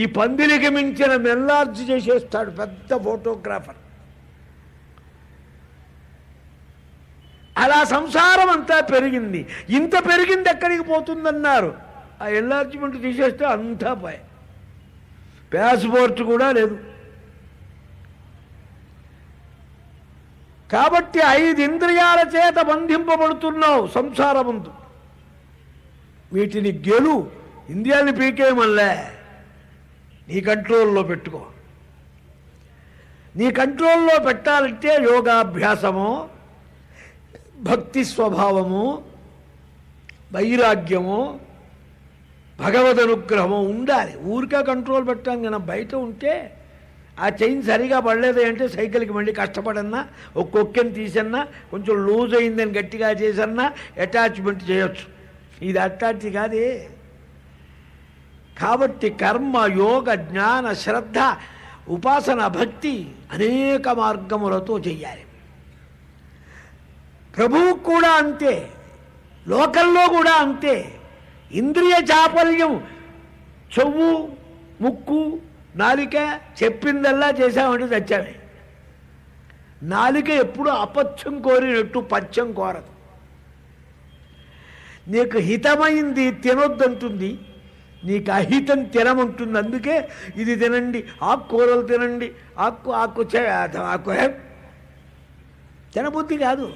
ఈ పందిలికి మించిన మెల్లార్జు చేసేస్తాడు పెద్ద ఫోటోగ్రాఫర్. అలా సంసారం అంతా పెరిగింది. ఇంత పెరిగింది ఎక్కడికి పోతుందన్నారు? ఆ ఎన్లార్జ్మెంట్ తీసేస్తే అంతా పోయి, పాస్పోర్ట్ కూడా లేదు. కాబట్టి 5 ఇంద్రియాల చేత బంధింపబడుతున్నావు సంసారమందు. వీటిని గెలు. ఇంద్రియాన్ని పీకేయమల్లే, నీ కంట్రోల్లో పెట్టుకో. నీ కంట్రోల్లో పెట్టాలంటే యోగాభ్యాసము, భక్తి స్వభావము, వైరాగ్యము, భగవద్ అనుగ్రహము ఉండాలి. ఊరికే కంట్రోల్ పెట్టాం కన్నా బయట ఉంటే ఆ చైన్ సరిగా పడలేదు అంటే సైకిల్కి మళ్ళీ కష్టపడన్నా, ఒక్కొక్కని తీసన్నా, కొంచెం లూజ్ అయిందని గట్టిగా చేసన్నా అటాచ్మెంట్ చేయొచ్చు. ఇది అటాచ్ కాదే. కాబట్టి కర్మ, యోగ, జ్ఞాన, శ్రద్ధ, ఉపాసన, భక్తి అనేక మార్గములతో చెయ్యాలి. ప్రభువు కూడా అంతే, లోకంలో కూడా అంతే. ఇంద్రియ చాపల్యం, చెవు, ముక్కు, నాలిక చెప్పిందల్లా చేశామంటే చచ్చామే. నాలిక ఎప్పుడు అపథ్యం కోరినట్టు పథ్యం కోరదు. నీకు హితమైంది తినొద్దంటుంది, నీకు అహితం తినమంటుంది. అందుకే ఇది తినండి, ఆకుకూరలు తినండి, ఆకు తినబుద్ధి కాదు.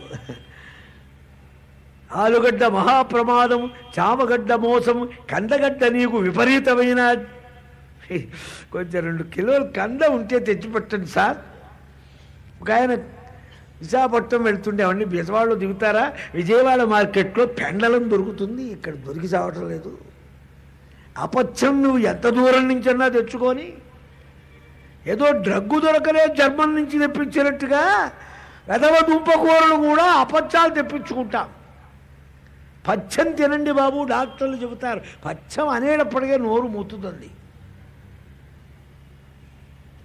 ఆలుగడ్డ మహాప్రమాదం, చామగడ్డ మోసం, కందగడ్డ నీకు విపరీతమైన. కొంచెం 2 కిలోలు కంద ఉంటే తెచ్చిపెట్టండి సార్. ఒక ఆయన విశాఖపట్నం వెళ్తుండే, అవండి బిజవాడలో దిగుతారా, విజయవాడ మార్కెట్లో పెండలం దొరుకుతుంది, ఇక్కడ దొరికి చావటం లేదు. అపథ్యం నువ్వు ఎంత దూరం నుంచన్నా తెచ్చుకొని, ఏదో డ్రగ్గు దొరకలే జర్మన్ నుంచి తెప్పించినట్టుగా వెధవ దుంపకూరలు కూడా అపథ్యాలు తెప్పించుకుంటాం. పచ్చం తినండి బాబు, డాక్టర్లు చెబుతారు. పచ్చం అనేటప్పటికే నోరు మూతుందండి.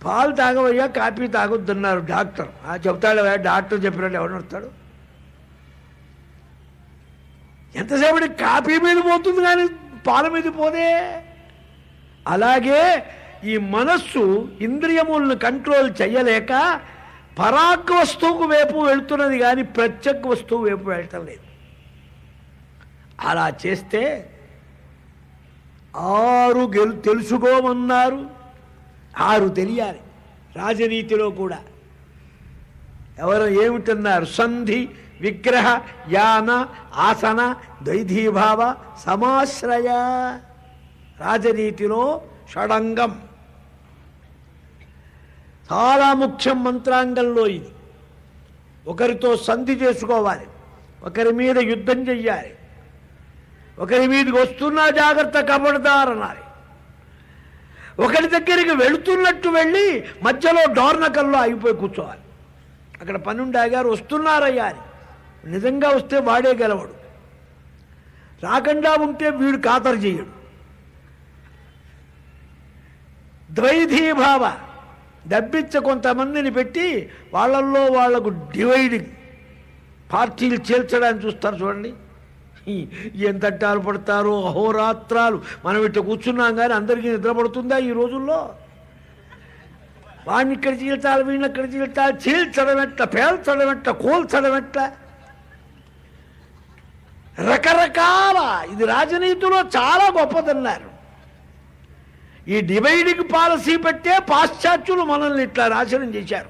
పాలు తాగవయ్యా, కాఫీ తాగొద్దన్నారు డాక్టర్. చెప్తాడు డాక్టర్ చెప్పినట్టు ఎవరు వస్తాడు? ఎంతసేపటి కాఫీ మీద పోతుంది కానీ పాల మీద పోదే. అలాగే ఈ మనస్సు ఇంద్రియములను కంట్రోల్ చెయ్యలేక పరాక్ వస్తువుకు వైపు వెళుతున్నది కానీ ప్రత్యేక వస్తువు వైపు వెళ్ళటం లేదు. అలా చేస్తే 6 తెలుసుకోమన్నారు, 6 తెలియాలి. రాజనీతిలో కూడా ఎవరు ఏమిటన్నారు? సంధి, విగ్రహ, యాన, ఆసన, ద్వైధీభావ, సమాశ్రయ. రాజనీతిలో షడంగం చాలా ముఖ్యం. మంత్రాంగంలో ఇది. ఒకరితో సంధి చేసుకోవాలి, ఒకరి మీద యుద్ధం చెయ్యాలి, ఒకరి మీదకి వస్తున్నా జాగ్రత్త కబడదారనాలి. ఒకరి దగ్గరికి వెళుతున్నట్టు వెళ్ళి మధ్యలో డోర్నకల్లో ఆగిపోయి కూర్చోవాలి. అక్కడ పనుండి ఆగారు, వస్తున్నారయ్యా అని. నిజంగా వస్తే వాడే గెలవడు, రాకుండా ఉంటే వీడు ఖాతరు చేయడు. ద్వైధీభావ, డబ్బిచ్చ కొంతమందిని పెట్టి వాళ్ళల్లో వాళ్లకు డివైడింగ్ పార్టీలు చేల్చడానికి చూస్తారు. చూడండి ఎంత అట్టాలు పడతారో, అహోరాత్రాలు. మనం ఇట్లా కూర్చున్నాం కానీ అందరికీ నిద్ర పడుతుందా ఈ రోజుల్లో? వాడిని ఇక్కడ చీల్చాలి, వీడిని అక్కడ చీల్చాలి. చీల్చడం ఎట్లా, పేల్చడం ఎట్లా, కోల్చడం ఎట్లా, రకరకాల. ఇది రాజనీతిలో చాలా గొప్పదన్నారు. ఈ డివైడింగ్ పాలసీ పెట్టే పాశ్చాత్యులు మనల్ని ఇట్లా నాశనం చేశారు.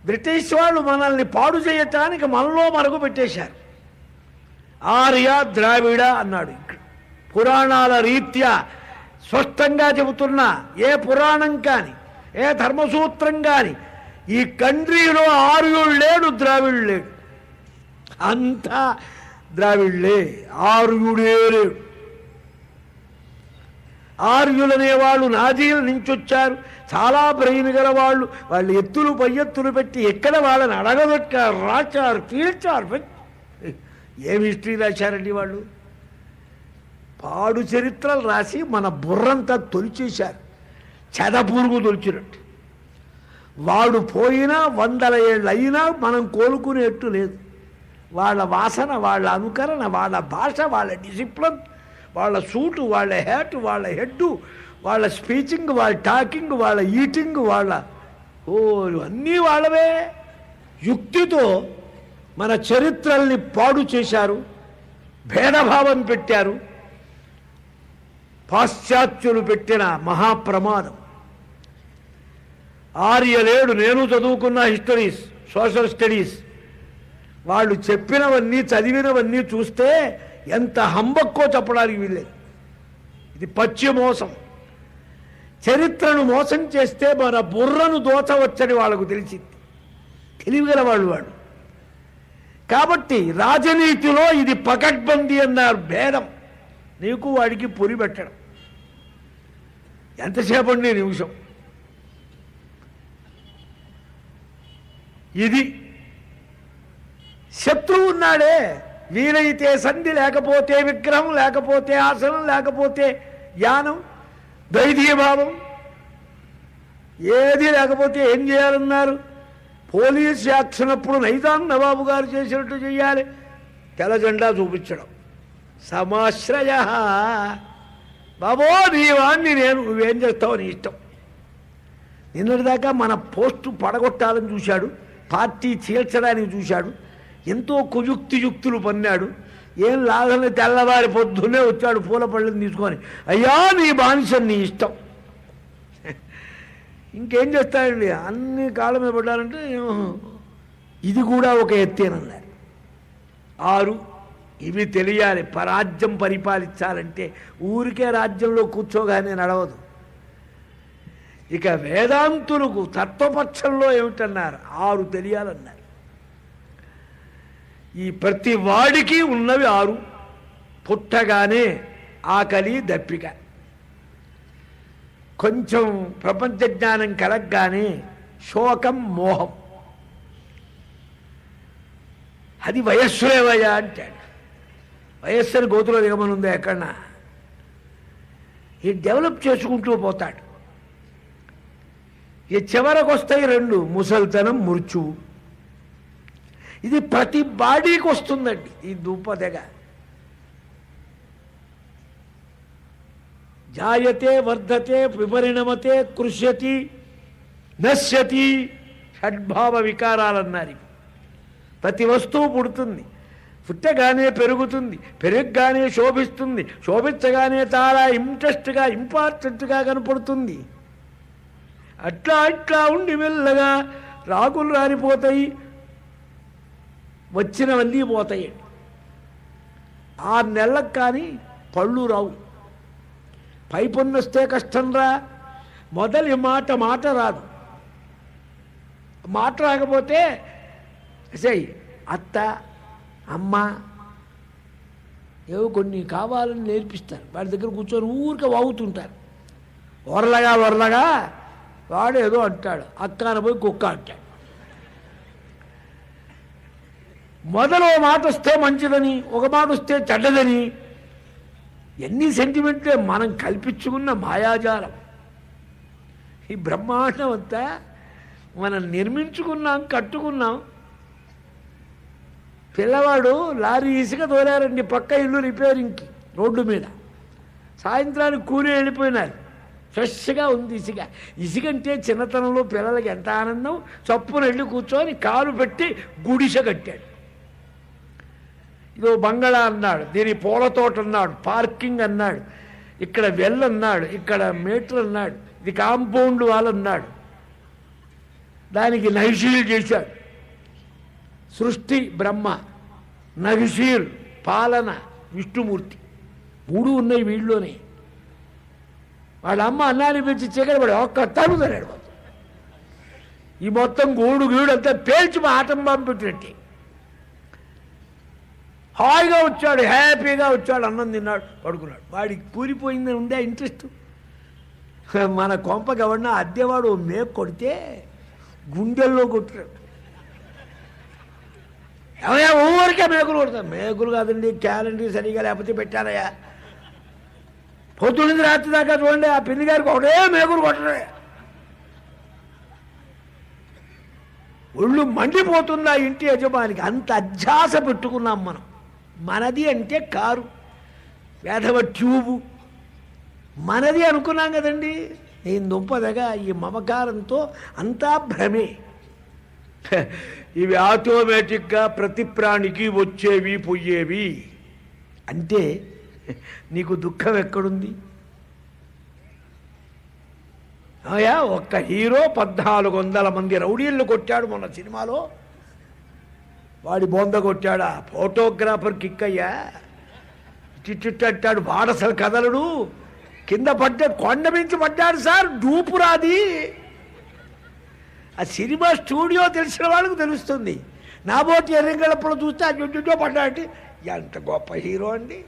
బ్రిటిష్ వాళ్ళు మనల్ని పాడు చేయటానికి మనలో మరుగు పెట్టేశారు. ఆర్య ద్రావిడ అన్నాడు. పురాణాల రీత్యా స్పష్టంగా చెబుతున్నా, ఏ పురాణం కానీ ఏ ధర్మసూత్రం కానీ ఈ కంట్రీలో ఆర్యుడు లేడు, ద్రావిడు లేడు. అంతా ద్రావిడులే, ఆర్యుడే లేడు. ఆర్యులనే వాళ్ళు నాజీల నుంచి వచ్చారు. చాలా బ్రెయిన్ గల వాళ్ళు. వాళ్ళు ఎత్తులు పై ఎత్తులు పెట్టి ఎక్కడ వాళ్ళని అడగబెట్టారు, రాచారు, పీల్చారు. ఏం హిస్టరీ రాశారండి వాళ్ళు? పాడు చరిత్రలు రాసి మన బుర్రంతా తొలిచేశారు, చెదపురుగు తొలిచినట్టు. వాడు పోయినా 100 ఏళ్ళు అయినా మనం కోలుకునేట్టు లేదు. వాళ్ళ వాసన, వాళ్ళ అనుకరణ, వాళ్ళ భాష, వాళ్ళ డిసిప్లిన్, వాళ్ళ సూటు, వాళ్ళ హ్యాట్, వాళ్ళ హెడ్డు, వాళ్ళ స్పీచింగ్, వాళ్ళ టాకింగ్, వాళ్ళ ఈటింగ్, వాళ్ళ అన్నీ వాళ్ళవే. యుక్తితో మన చరిత్రల్ని పాడు చేశారు, భేదభావం పెట్టారు. పాశ్చాత్యులు పెట్టిన మహాప్రమాదం. ఆర్యలేడు. నేను చదువుకున్న హిస్టరీస్, సోషల్ స్టడీస్, వాళ్ళు చెప్పినవన్నీ చదివినవన్నీ చూస్తే ఎంత హంబక్కో చెప్పడానికి వీల్లేదు. ఇది పచ్చి మోసం. చరిత్రను మోసం చేస్తే మన బుర్రను దోచవచ్చని వాళ్ళకు తెలిసింది. తెలివిగల వాళ్ళు. కాబట్టి రాజనీతిలో ఇది పకడ్బందీ అన్నారు. భేదం, నీకు వాడికి పొరి పెట్టడం. ఎంతసేపు అండి? నిమిషం. ఇది శత్రువు ఉన్నాడే, వీలైతే సంధి, లేకపోతే విగ్రహం, లేకపోతే ఆసనం, లేకపోతే యానం, ద్వైధీభావం, ఏది లేకపోతే ఏం చేయాలన్నారు? పోలీస్ యాక్షన్ అప్పుడు నైజాం నవాబు గారు చేసినట్టు చేయాలి. తెల్ల జెండా చూపించడం. సమాశ్రయ. బాబో నీ వాడిని నేను, నువ్వేం చేస్తావు నీ ఇష్టం. నిన్నటిదాకా మన పోస్టు పడగొట్టాలని చూశాడు, పార్టీ చీల్చడానికి చూశాడు, ఎంతో కుయుక్తులు పన్నాడు. ఏం లాగని తెల్లవారి పొద్దున్నే వచ్చాడు పూల పళ్ళని తీసుకొని, అయ్యా నీ బానిసం, నీ ఇష్టం. ఇంకేం చేస్తాడండి? అన్ని కాళ్ళ మీద పడ్డారంటే ఇది కూడా ఒక ఎత్తేనన్నారు. 6 ఇవి తెలియాలి. పరాజ్యం పరిపాలించాలంటే ఊరికే రాజ్యంలో కూర్చోగానే నడవదు. ఇక వేదాంతులకు తత్వపక్షంలో ఏమిటన్నారు? 6 తెలియాలన్నారు. ఈ ప్రతి వాడికి ఉన్నవి 6. పుట్టగానే ఆకలి, దప్పిక, కొంచెం ప్రపంచ జ్ఞానం కలగగానే శోకం, మోహం. అది వయస్సులేవయ్యా అంటాడు. వయస్సుని గోతులో దిగమనుందా ఎక్కడన్నా? ఈ డెవలప్ చేసుకుంటూ పోతాడు. ఈ చివరకు వస్తాయి 2, ముసల్తనం, మృత్యువు. ఇది ప్రతి బాడీకి వస్తుందండి ఈ దుంపదెగ. జాయతే వర్ధతే విపరిణమతే కృష్యతి నశ్యతి షడ్భావ వికారాలన్నారు. ప్రతి వస్తువు పుడుతుంది, పుట్టగానే పెరుగుతుంది, పెరగగానే శోభిస్తుంది, శోభించగానే చాలా ఇంట్రెస్ట్గా ఇంపార్టెంట్గా కనపడుతుంది. అట్లా అట్లా ఉండి మెల్లగా రాకులు రాలిపోతాయి, వచ్చినవన్నీ పోతాయి. 6 నెలలకు కానీ పళ్ళు రావు. పైపొన్నొస్తే కష్టంరా. మొదటి మాట రాదు. మాట రాకపోతే సై అత్త, అమ్మ ఏవో కొన్ని కావాలని నేర్పిస్తారు. వాడి దగ్గర కూర్చొని ఊరికే వాగుతుంటారు. వరలగా వాడు ఏదో అంటాడు, అక్కన పోయి కుక్క అంటాడు. మొదలు మాట వస్తే మంచిదని, ఒక మాట వస్తే చెడ్డదని, ఎన్ని సెంటిమెంట్లే మనం కల్పించుకున్న మాయాజాలం. ఈ బ్రహ్మాండం అంతా మనం నిర్మించుకున్నాం, కట్టుకున్నాం. పిల్లవాడు లారీ ఇసుక తోలారండి పక్క ఇల్లు రిపేరింగ్కి రోడ్డు మీద. సాయంత్రానికి కూలి వెళ్ళిపోయినారు. ఫ్రెష్గా ఉంది ఇసుక. ఇసుక అంటే చిన్నతనంలో పిల్లలకి ఎంత ఆనందం. చప్పున వెళ్ళి కూర్చొని కాలు పెట్టి గుడిసె కట్టాడు. ఇదో బంగళా అన్నాడు, దీని పూలతోట అన్నాడు, పార్కింగ్ అన్నాడు, ఇక్కడ వెల్ అన్నాడు, ఇక్కడ మీటర్ అన్నాడు, ఇది కాంపౌండ్ వాల్ అన్నాడు. దానికి నైషీలు చేశాడు. సృష్టి బ్రహ్మ, నగిషీర్ పాలన విష్ణుమూర్తి, 3 ఉన్నాయి వీళ్ళలోనే. వాళ్ళ అమ్మ అన్నాన్ని పెంచి చీకటి పడి ఒక్క తరుగుతాడు. ఈ మొత్తం గూడు అంతా పేల్చి మా ఆటం పంపెట్టినట్టే. హాయిగా వచ్చాడు, హ్యాపీగా వచ్చాడు, అన్నం తిన్నాడు, పడుకున్నాడు. వాడికి కూలిపోయిందని ఉండే ఇంట్రెస్ట్. మన కొంపకి ఎవడన్నా అద్దెవాడు మేకు కొడితే గుండెల్లో కొట్టాడు. ఏమయ్యా ఊరికే మేకులు కొడతారు. మేకులు కాదండి, క్యాలెండర్ సరిగా లేకపోతే పెట్టారయ్యా. పొద్దున్నది రాత్రి దాకా చూడండి, ఆ పిన్ని గారికి ఒకటే మేకులు కొట్టరే. ఒళ్ళు మండిపోతుంది ఆ ఇంటి యజమానికి. అంత అధ్యాస పెట్టుకున్నాం మనం. మనది అంటే కారు, వేధవ ట్యూబు మనది అనుకున్నాం కదండి. నేను దుంపదగా ఈ మమకారంతో అంతా భ్రమే. ఇవి ఆటోమేటిక్గా ప్రతి ప్రాణికి వచ్చేవి పోయేవి. అంటే నీకు దుఃఖం ఎక్కడుంది? అయ్యా ఒక్క హీరో 1400 మంది రౌడీళ్ళు కొట్టాడు మొన్న సినిమాలో. వాడి బొంద కొట్టాడా? ఫోటోగ్రాఫర్ కిక్కయ్యా చిట్టాడు. వాడసలు కదలడు, కింద పడ్డాడు, కొండ మించి పడ్డాడు సార్, డూపు రాది. ఆ సినిమా స్టూడియో తెలిసిన వాళ్ళకు తెలుస్తుంది. నా బోటి ఎర్రంగళప్పుడు చూస్తే ఆ జుడ్డుతో పడ్డాడు. ఎంత గొప్ప హీరో అండి.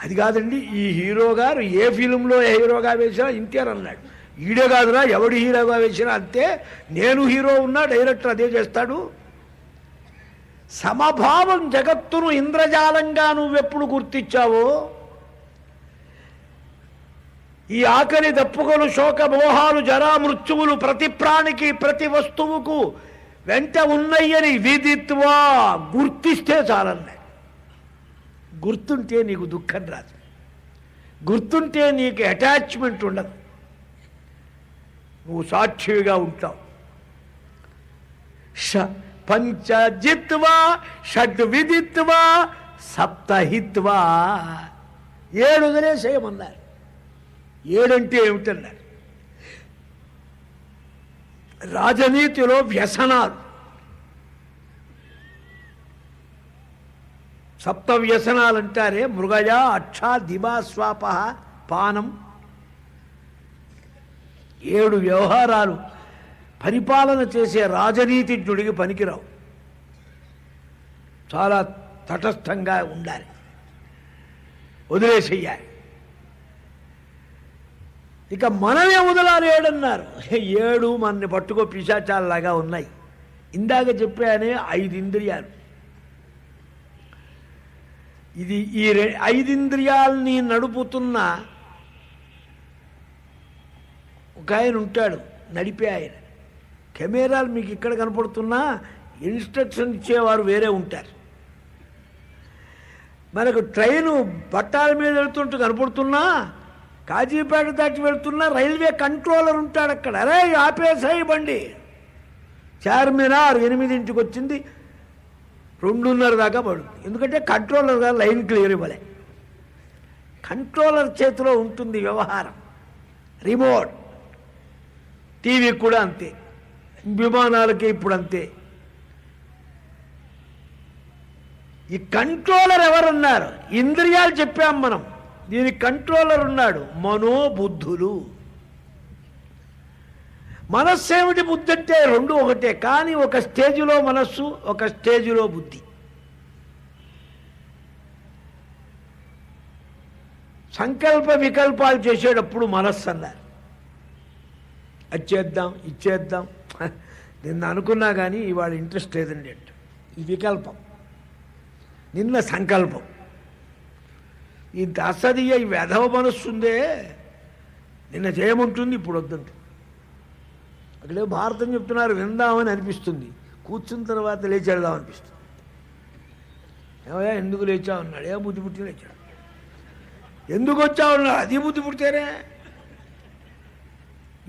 అది కాదండి, ఈ హీరో గారు ఏ ఫిలింలో ఏ హీరోగా వేసినా ఇంతేనన్నాడు అన్నాడు. ఈడే కాదురా, ఎవడు హీరోగా వేసినా అంతే, నేను హీరో ఉన్నా, డైరెక్టర్ అదే చేస్తాడు. సమభావం జగత్తును ఇంద్రజాలంగా నువ్వెప్పుడు గుర్తించావో, ఈ ఆకలి, దప్పుకొలు, శోక, మోహాలు, జరా, మృత్యువులు ప్రతి ప్రాణికి ప్రతి వస్తువుకు వెంట ఉన్నాయని విదిత్వా గుర్తిస్తే చాలన్నాడు. గుర్తుంటే నీకు దుఃఖం రాదు, గుర్తుంటే నీకు అటాచ్మెంట్ ఉండదు, నువ్వు సాక్షిగా ఉంటావు. పంచజిత్వా షడ్విదిత్వా సప్తహిత్వా 7 వదిలేసేయమన్నారు. 7 అంటే ఏమిటన్నారు? రాజనీతిలో వ్యసనాలు, సప్త వ్యసనాలు అంటారే, మృగయ అక్ష దిబా స్వాప పానం, 7 వ్యవహారాలు పరిపాలన చేసే రాజనీతిజ్ఞుడికి పనికిరావు. చాలా తటస్థంగా ఉండాలి, వదిలేసేయాలి. ఇక మనమే వదలాలి 7 అన్నారు. 7 మనని పట్టుకో పిశాచాలలాగా ఉన్నాయి. ఇందాక చెప్పానే 5 ఇంద్రియాలు. ఇది ఈ 5 ఇంద్రియాలని నడుపుతున్న ఒక ఆయన ఉంటాడు, నడిపే ఆయన. కెమెరాలు మీకు ఇక్కడ కనపడుతున్నా ఇన్స్ట్రక్షన్ ఇచ్చేవారు వేరే ఉంటారు. మనకు ట్రైను పట్టాల మీద వెళ్తుంటూ కనపడుతున్నా, కాజీపేట దాటి వెళ్తున్నా రైల్వే కంట్రోలర్ ఉంటాడు అక్కడ. అరే ఆపేసాయి బండి. చార్మినార్ 8ంటికి వచ్చింది, 2:30 దాకా పడుతుంది. ఎందుకంటే కంట్రోలర్ గారు లైన్ క్లియర్ ఇవ్వలే. కంట్రోలర్ చేతిలో ఉంటుంది వ్యవహారం, రిమోట్. టీవీ కూడా అంతే, విమానాలకి ఇప్పుడు అంతే. ఈ కంట్రోలర్ ఎవరున్నారు? ఇంద్రియాలు చెప్పాం మనం. దీనికి కంట్రోలర్ ఉన్నాడు, మనోబుద్ధులు. మనస్సు ఏమిటి, బుద్ధి అంటే 2 ఒకటే. కానీ ఒక స్టేజ్లో మనస్సు, ఒక స్టేజ్లో బుద్ధి. సంకల్ప వికల్పాలు చేసేటప్పుడు మనస్సు అన్నారు. అది చేద్దాం, ఇచ్చేద్దాం, నిన్న అనుకున్నా కానీ ఇవాళ ఇంట్రెస్ట్ లేదండి అంట. ఈ వికల్పం. నిన్న సంకల్పం. ఈ దసదీయ ఈ వెధవ మనస్సు ఉందే, నిన్న చేయమంటుంది, ఇప్పుడు వద్దంటుంది. అక్కడే భారతం చెప్తున్నారు, విందామని అనిపిస్తుంది, కూర్చున్న తర్వాత లేచేద్దాం అనిపిస్తుంది. ఏమయ్యా ఎందుకు లేచావు అన్నాడు. ఏ బుద్ధి పుట్టి లేచాడు. ఎందుకు వచ్చావు అన్నాడు. అది బుద్ధి పుడితేనే.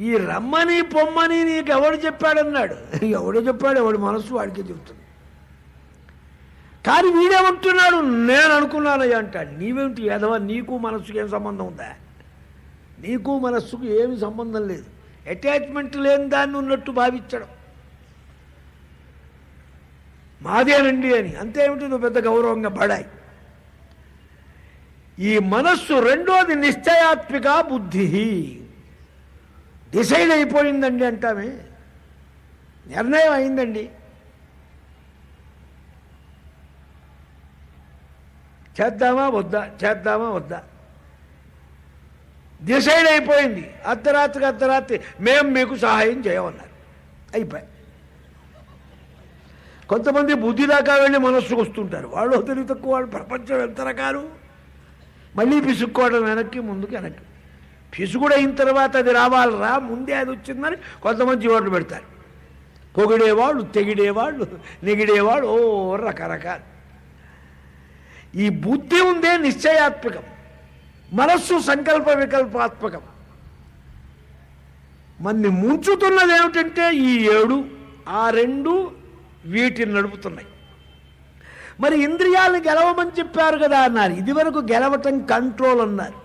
ఈ రమ్మని పొమ్మని నీకు ఎవడు చెప్పాడన్నాడు. ఎవడో చెప్పాడు, ఎవడి మనస్సు వాడికే చెబుతుంది. కానీ వీడేమంటున్నాడు, నేను అనుకున్నానయ్యా అంటాడు. నీవేమిటి ఎదవ, నీకు మనస్సుకు ఏం సంబంధం ఉందా? నీకు మనస్సుకు ఏమి సంబంధం లేదు. అటాచ్మెంట్ లేని దాన్ని ఉన్నట్టు భావించడం. మాదేనండి అని, అంతేమిటి నువ్వు పెద్ద గౌరవంగా పడాయి. ఈ మనస్సు రెండోది నిశ్చయాత్మిక బుద్ధి. డిసైడ్ అయిపోయిందండి అంటామే, నిర్ణయం అయిందండి. చేద్దామా వద్దా, చేద్దామా వద్దా, డిసైడ్ అయిపోయింది. అర్ధరాత్రి మేము మీకు సహాయం చేయమన్నారు. అయిపోయి. కొంతమంది బుద్ధి దాకా వెళ్ళి మనస్సుకు వస్తుంటారు. వాళ్ళు తెలివి తక్కువ, వాళ్ళు ప్రపంచం ఎంత రకాలు. మళ్ళీ పిసుక్కోవడం, వెనక్కి ముందుకు వెనక్కి. పిసుగుడు అయిన తర్వాత అది రావాలరా, ముందే అది వచ్చిందని కొంతమంది ఓట్లు పెడతారు. పొగిడేవాళ్ళు, తెగిడేవాళ్ళు, నెగిడేవాళ్ళు, ఓ రకరకాలు. ఈ బుద్ధి ఉందే నిశ్చయాత్మకం, మనస్సు సంకల్ప వికల్పాత్మకం. మన్ని ముంచుతున్నది ఏమిటంటే ఈ 7, ఆ 2 వీటిని నడుపుతున్నాయి. మరి ఇంద్రియాలను గెలవమని చెప్పారు కదా అన్నారు. ఇదివరకు గెలవటం కంట్రోల్ అన్నారు.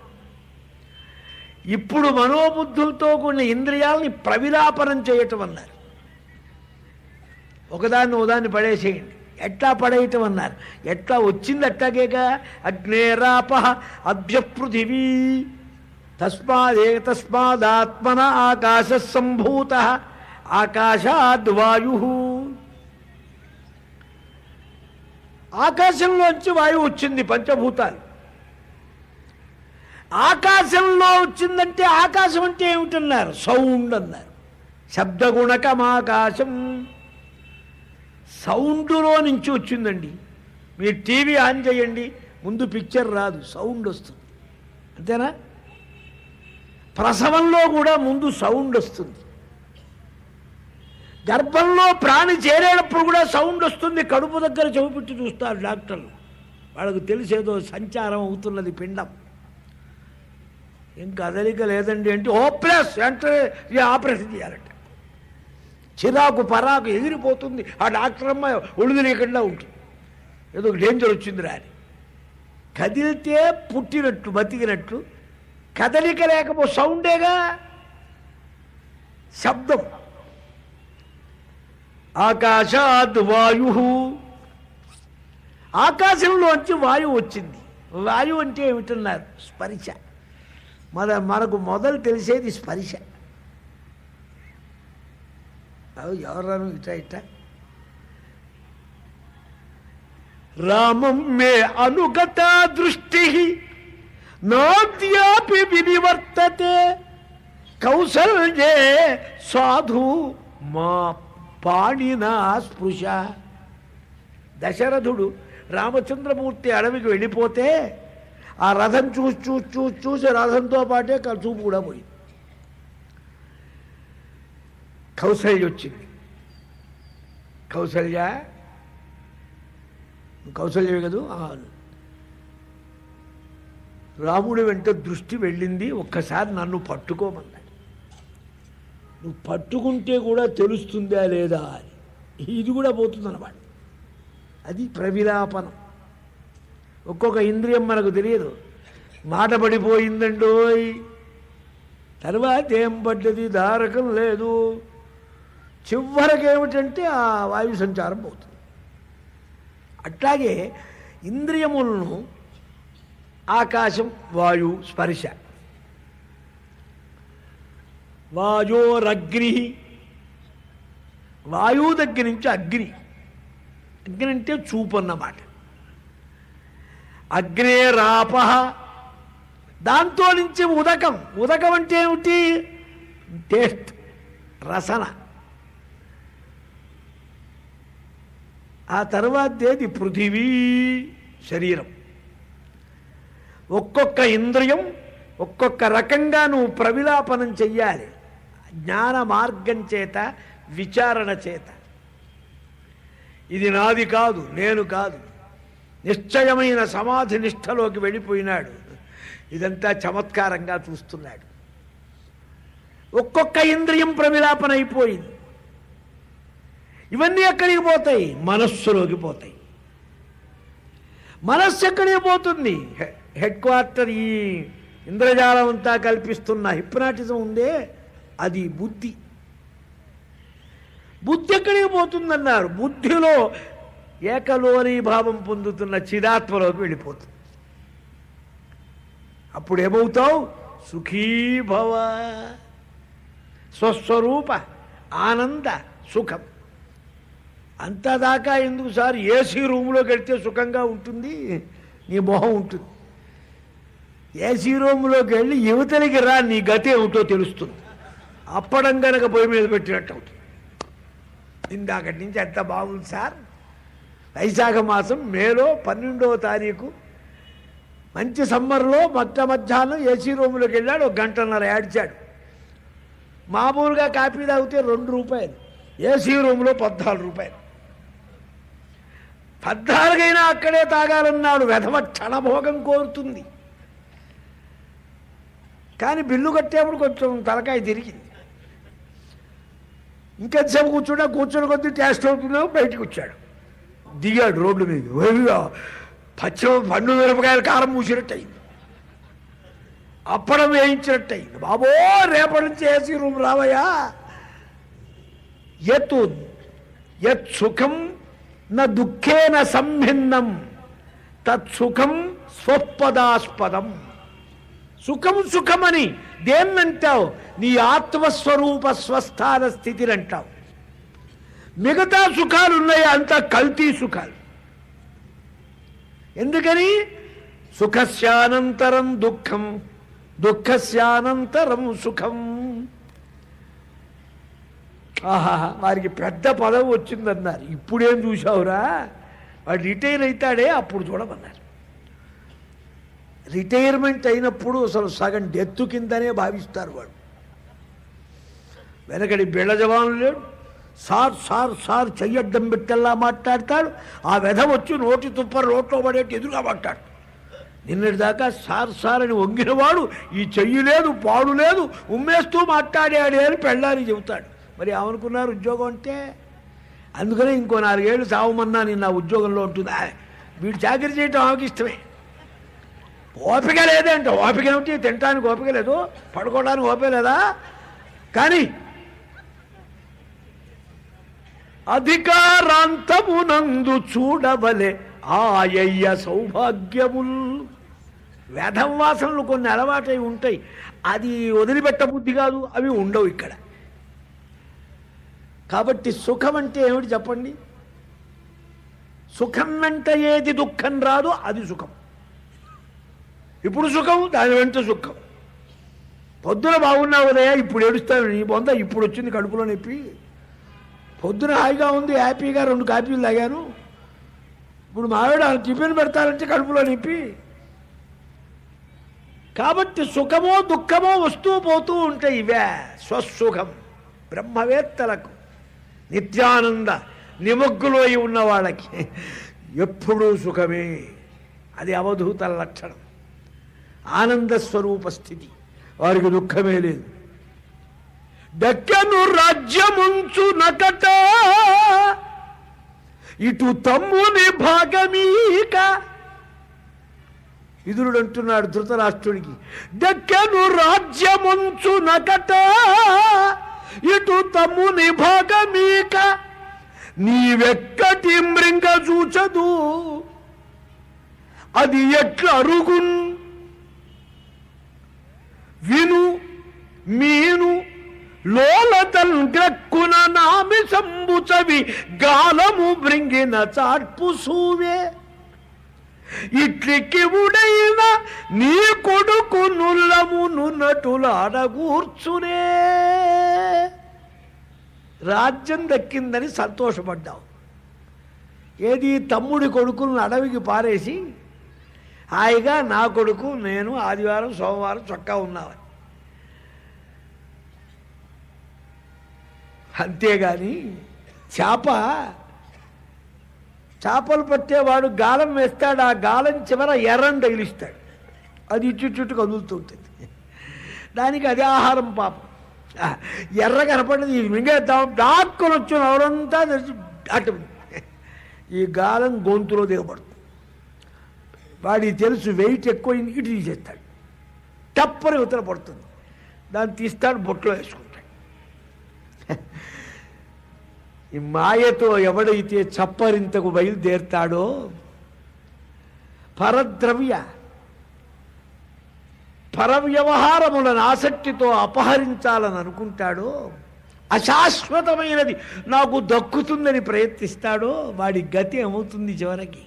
ఇప్పుడు మనోబుద్ధులతో కూడిన ఇంద్రియాలని ప్రవిలాపనం చేయటం అన్నారు. ఒకదాన్ని పడేసేయండి. ఎట్లా పడేయటం అన్నారు. ఎట్లా వచ్చింది అట్టాగేగా. అగ్నేరాప అభ్య పృథివీ తస్మాదాత్మన ఆకాశ సంభూత ఆకాశాద్వాయు. ఆకాశంలోంచి వాయువు వచ్చింది, పంచభూతాలు. ఆకాశంలో వచ్చిందంటే ఆకాశం అంటే ఏమిటన్నారు? సౌండ్ అన్నారు. శబ్దగుణకమాకాశం. సౌండ్లో నుంచి వచ్చిందండి. మీరు టీవీ ఆన్ చేయండి, ముందు పిక్చర్ రాదు, సౌండ్ వస్తుంది. అంతేనా? ప్రసవంలో కూడా ముందు సౌండ్ వస్తుంది. గర్భంలో ప్రాణి చేరేటప్పుడు కూడా సౌండ్ వస్తుంది. కడుపు దగ్గర చెవి పెట్టి చూస్తారు డాక్టర్లు. వాళ్ళకు తెలిసేదో సంచారం అవుతున్నది పిండం. ఏం కదలిక లేదండి అంటే హోప్లెస్ అంటే ఆపరేషన్ చేయాలంట. చిరాకు పరాకు ఎగిరిపోతుంది. ఆ డాక్టర్ అమ్మాయి ఒళ్ళు తెలియకుండా ఉంటుంది. ఏదో డేంజర్ వచ్చిందిరా అని. కదిలితే పుట్టినట్టు బతికినట్టు, కదలిక లేకపో సౌండేగా, శబ్దం. ఆకాశాద్ వాయు. ఆకాశంలోంచి వాయువు వచ్చింది. వాయువు అంటే ఏమిటన్నారు? స్పర్శ. మనకు మొదలు తెలిసేది స్పర్శ. ఎవరను ఇట రామం మే అనుగత దృష్టి నాద్యాపి వినివర్తతే కౌసల్యే సాధు మా పాణినా స్పృశ. దశరథుడు రామచంద్రమూర్తి అడవికి వెళ్ళిపోతే ఆ రథం చూసి రథంతో పాటే చూపు కూడా పోయింది. కౌసల్య వచ్చింది. కౌసల్యే కదూ. రాముడి వెంట దృష్టి వెళ్ళింది. ఒక్కసారి నన్ను పట్టుకోమన్నాడు. నువ్వు పట్టుకుంటే కూడా తెలుస్తుందా లేదా అని. ఇది కూడా పోతుందన్నమాట. అది ప్రవిలాపనం. ఒక్కొక్క ఇంద్రియం మనకు తెలియదు. మాట పడిపోయిందండోయ్, తర్వాత ఏం పడ్డది, దారకం లేదు. చివరకేమిటంటే ఆ వాయు సంచారం పోతుంది. అట్లాగే ఇంద్రియములను ఆకాశం, వాయు, స్పర్శ. వాయోరగ్ని, వాయువు దగ్గర నుంచి అగ్ని. అగ్ని అంటే చూపు అన్నమాట. అగ్నేరాప, దాంతో నుంచి ఉదకం. ఉదకం అంటే ఏమిటి? టేస్ట్, రసన. ఆ తర్వాతేది పృథివీ, శరీరం. ఒక్కొక్క ఇంద్రియం ఒక్కొక్క రకంగా నువ్వు ప్రవిలాపనం చెయ్యాలి. జ్ఞాన మార్గం చేత, విచారణ చేత. ఇది నాది కాదు, నేను కాదు, నిశ్చయమైన సమాధి నిష్ఠలోకి వెళ్ళిపోయినాడు. ఇదంతా చమత్కారంగా చూస్తున్నాడు. ఒక్కొక్క ఇంద్రియం ప్రవిలాపన అయిపోయింది. ఇవన్నీ ఎక్కడికి పోతాయి? మనస్సులోకి పోతాయి. మనస్సు ఎక్కడికి పోతుంది? Head quarter. ఈ ఇంద్రజాలం అంతా కల్పిస్తున్న హిప్నాటిజం ఉందే, అది బుద్ధి. బుద్ధి ఎక్కడికి పోతుందన్నారు? బుద్ధిలో ఏకలోని భావం పొందుతున్న చిదాత్మలోకి వెళ్ళిపోతుంది. అప్పుడు ఏమవుతావు? సుఖీభవ, స్వస్వరూప ఆనంద సుఖం. అంతదాకా ఎందుకు సార్? ఏసీ రూమ్లోకి వెళ్తే సుఖంగా ఉంటుంది, నీ మొహం ఉంటుంది. ఏసీ రూమ్లోకి వెళ్ళి యువతలికి రా, నీ గతి ఏమిటో తెలుస్తుంది. అప్పడం కనుక పొయ్యి మీద పెట్టినట్టు అవుతుంది. ఇందాకటి నుంచి ఎంత బాగుంది సార్. వైశాఖ మాసం మేలో 12వ తారీఖు మంచి సమ్మర్లో మధ్యాహ్నం ఏసీ రూమ్లోకి వెళ్ళాడు. 1 గంటన్నర ఏడ్చాడు. మామూలుగా కాఫీ తాగితే 2 రూపాయలు, ఏసీ రూమ్లో 14 రూపాయలు. 14 అక్కడే తాగాలన్నాడు. వెధవ క్షణభోగం కోరుతుంది. కానీ బిల్లు కట్టేప్పుడు కొంచెం తలకాయ తిరిగింది. ఇంకెంతసేపు కూర్చొని కొద్దీ టేస్ట్ అవుతున్నావు. బయటకు వచ్చాడు, దిగాడు రోడ్డు మీద. పండు మిరపకాయల కారం మూసినట్టు అయింది, అప్పడం వేయించినట్టు అయింది. బాబో, రేపటి నుంచి ఏసీ రూమ్ రావయ్యా. యత్ సుఖం న దుఃఖేన సంభిన్నం తత్సుఖం స్వపదాస్పదం. సుఖం సుఖమని దేన్నంటావు? నీ ఆత్మస్వరూప స్వస్థాన స్థితిని అంటావు. మిగతా సుఖాలు ఉన్నాయి, అంతా కల్తీ సుఖాలు. ఎందుకని? సుఖస్యానంతరం దుఃఖం, దుఃఖస్యానంతరం సుఖం. ఆహా, వారికి పెద్ద పదవి వచ్చిందన్నారు. ఇప్పుడేం చూసావురా? వాడు రిటైర్ అవుతాడే అప్పుడు చూడమన్నారు. రిటైర్మెంట్ అయినప్పుడు అసలు సగం డెత్ కిందనే భావిస్తారు. వాడు వెనకడి బిళ్ళ జవాను లేడు. సార్ సార్ సార్ చెయ్యడ్డం పెట్టల్లా మాట్లాడతాడు. ఆ వెధ వచ్చి నోటి తుప్ప రోట్లో పడేట్టు ఎదురుగా మాట్లాడు. నిన్నటి దాకా సార్ సార్ అని వంగినవాడు ఈ చెయ్యి లేదు, పాడు లేదు, ఉమ్మేస్తూ మాట్లాడాడే అని పెళ్ళాన్ని చెబుతాడు. మరి ఏమనుకున్నారు ఉద్యోగం అంటే? అందుకనే ఇంకో 4 ఏళ్ళు సావమన్నా నిన్న ఉద్యోగంలో ఉంటుంది. వీడు చాకరీ చేయటం ఆమెకి ఇష్టమే. ఓపిక లేదంటే ఓపిక ఏమిటి? తినటానికి ఓపిక లేదు, పడుకోవడానికి ఓపిక లేదా? కానీ అధికారాంతమునందు చూడవలే ఆయయ్య సౌభాగ్యముల్. వేధం వాసనలు కొన్ని అలవాటై ఉంటాయి, అది వదిలిపెట్ట బుద్ధి కాదు, అవి ఉండవు ఇక్కడ. కాబట్టి సుఖం అంటే ఏమిటి చెప్పండి? సుఖం వెంట ఏది దుఃఖం రాదు అది సుఖం. ఇప్పుడు సుఖం, దాని వెంట సుఖం. పొద్దున బాగున్నావు ఉదయ, ఇప్పుడు ఏడుస్తాను నీ బొంద, ఇప్పుడు వచ్చింది కడుపులో నొప్పి. పొద్దున హాయిగా ఉంది, హ్యాపీగా 2 కాఫీలు తాగాను, ఇప్పుడు మావిడ టిఫిన్ పెడతారంటే కడుపులో నొప్పి. కాబట్టి సుఖమో దుఃఖమో వస్తూ పోతూ ఉంటాయి. ఇవే స్వసుఖం. బ్రహ్మవేత్తలకు, నిత్యానంద నిమగ్గులో ఉన్న వాళ్ళకి ఎప్పుడూ సుఖమే. అది అవధూతల లక్షణం, ఆనంద స్వరూప స్థితి. వారికి దుఃఖమే లేదు. దక్కను రాజ్యముంచు నకట ఇటు తమ్ముని భాగమీక. విదురుడు అంటున్నాడు ధృతరాష్ట్రుడికి, దక్కను రాజ్యముంచు నకట ఇటు తమ్ముని భాగమీక. నీవెక్కటి మృంగ చూచదు అది ఎట్ల అరుగున్. విను మీను లోలతన్ గ్రక్కున నామి సంబుచవి గాలము బృంగిన చాట్పు సూవే. ఇట్లికి ఉడైన నీ కొడుకు నుల్లమును నటులాడగూర్చునే. రాజ్యం దక్కిందని సంతోషపడ్డావు. ఏది తమ్ముడి కొడుకులను అడవికి పారేసి హాయిగా నా కొడుకు నేను ఆదివారం సోమవారం చొక్కా ఉన్నావని. అంతేగాని చేపలు పట్టేవాడు గాలం వేస్తాడు, ఆ గాలం చివర ఎర్రని తగిలిస్తాడు, అది చుట్టూ కదులుతుంటుంది. దానికి అదే ఆహారం పాపం. ఎర్ర కనపడేది ఇది మింగేద్దాం, డాక్కుని వచ్చిన ఎవరంతా అటు ఈ గాలం గొంతులో దిగబడుతుంది. వాడికి తెలుసు వెయిట్ ఎక్కువ, ఇటు తీసేస్తాడు, టప్పని ఉత్తర పడుతుంది, దాన్ని తీస్తాడు, బొట్లో వేసుకుంటాడు. ఈ మాయతో ఎవడైతే చప్పరింతకు బయలుదేరుతాడో, పరవ్యవహారములను ఆసక్తితో అపహరించాలని అనుకుంటాడో, అశాశ్వతమైనది నాకు దక్కుతుందని ప్రయత్నిస్తాడో, వాడి గతి ఏమవుతుంది చివరికి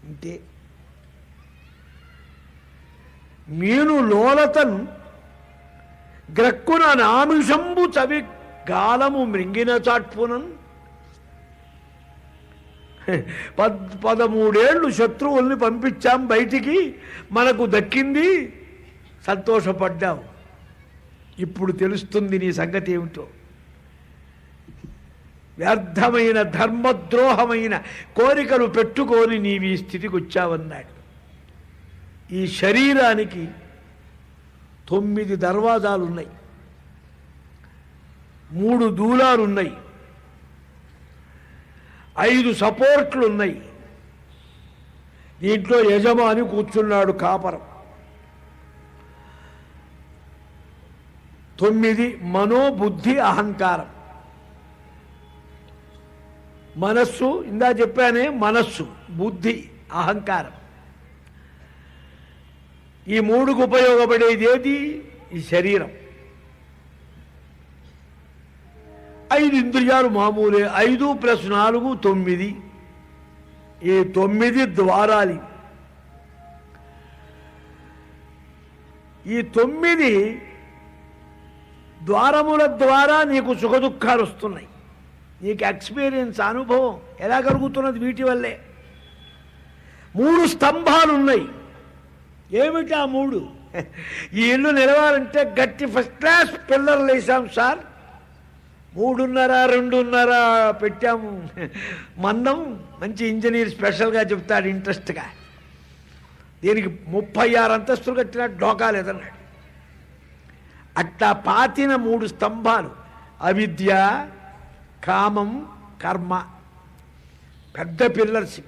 అంతే. మీను లోలతన్ గ్రక్కున నామిషంబు చవి గాలము మృంగిన చాట్పునన్. 13 ఏళ్ళు శత్రువుల్ని పంపించాం బయటికి, మనకు దక్కింది, సంతోషపడ్డావు. ఇప్పుడు తెలుస్తుంది నీ సంగతి ఏమిటో. వ్యర్థమైన ధర్మద్రోహమైన కోరికలు పెట్టుకొని నీవి ఈ స్థితికి వచ్చావన్నాడు. ఈ శరీరానికి 9 దర్వాజాలున్నాయి, 3 దూలాలున్నాయి, 5 సపోర్ట్లు ఉన్నాయి. దీంట్లో యజమాని కూర్చున్నాడు కాపరం. 9 మనోబుద్ధి అహంకారం. మనస్సు ఇందా చెప్పానే, మనస్సు, బుద్ధి, అహంకారం. ఈ 3కు ఉపయోగపడేది ఏది? ఈ శరీరం. 5 ఇంద్రియాలు మామూలే, 5 + 4 9. ఈ 9 ద్వారాలు. ఈ 9 ద్వారముల ద్వారా నీకు సుఖదుఖాలు వస్తున్నాయి. నీకు ఎక్స్పీరియన్స్, అనుభవం ఎలా కలుగుతున్నది? వీటి వల్లే. 3 స్తంభాలు ఉన్నాయి. ఏమిటి ఆ 3? ఈ ఇల్లు నిలవాలంటే గట్టి ఫస్ట్ క్లాస్ పిల్లర్లు వేసాం సార్, 3.5 2.5 పెట్టాము, మందం. మంచి ఇంజనీర్ స్పెషల్గా చెప్తాడు ఇంట్రెస్ట్గా. దీనికి 36 అంతస్తులు కట్టినా డోకా లేదన్నాడు. అట్లా పాతిన 3 స్తంభాలు: అవిద్య, కామం, కర్మ. పెద్ద పిల్లర్స్.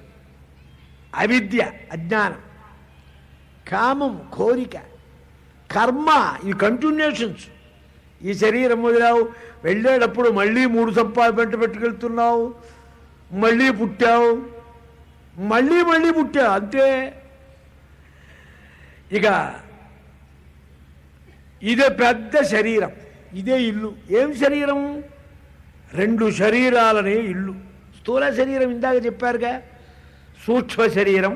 అవిద్య అజ్ఞానం, కామం కోరిక, కర్మ ఈ కంటిన్యూషన్స్. ఈ శరీరం వదిలావు, వెళ్ళేటప్పుడు మళ్ళీ 3 సంపాదన పెట్టుకెళ్తున్నావు, మళ్ళీ పుట్టావు, మళ్ళీ మళ్ళీ పుట్టా అంతే. ఇక ఇదే పెద్ద శరీరం, ఇదే ఇల్లు. ఏం శరీరం? 2 శరీరాలనే ఇల్లు. స్థూల శరీరం ఇందాక చెప్పారుగా, సూక్ష్మ శరీరం,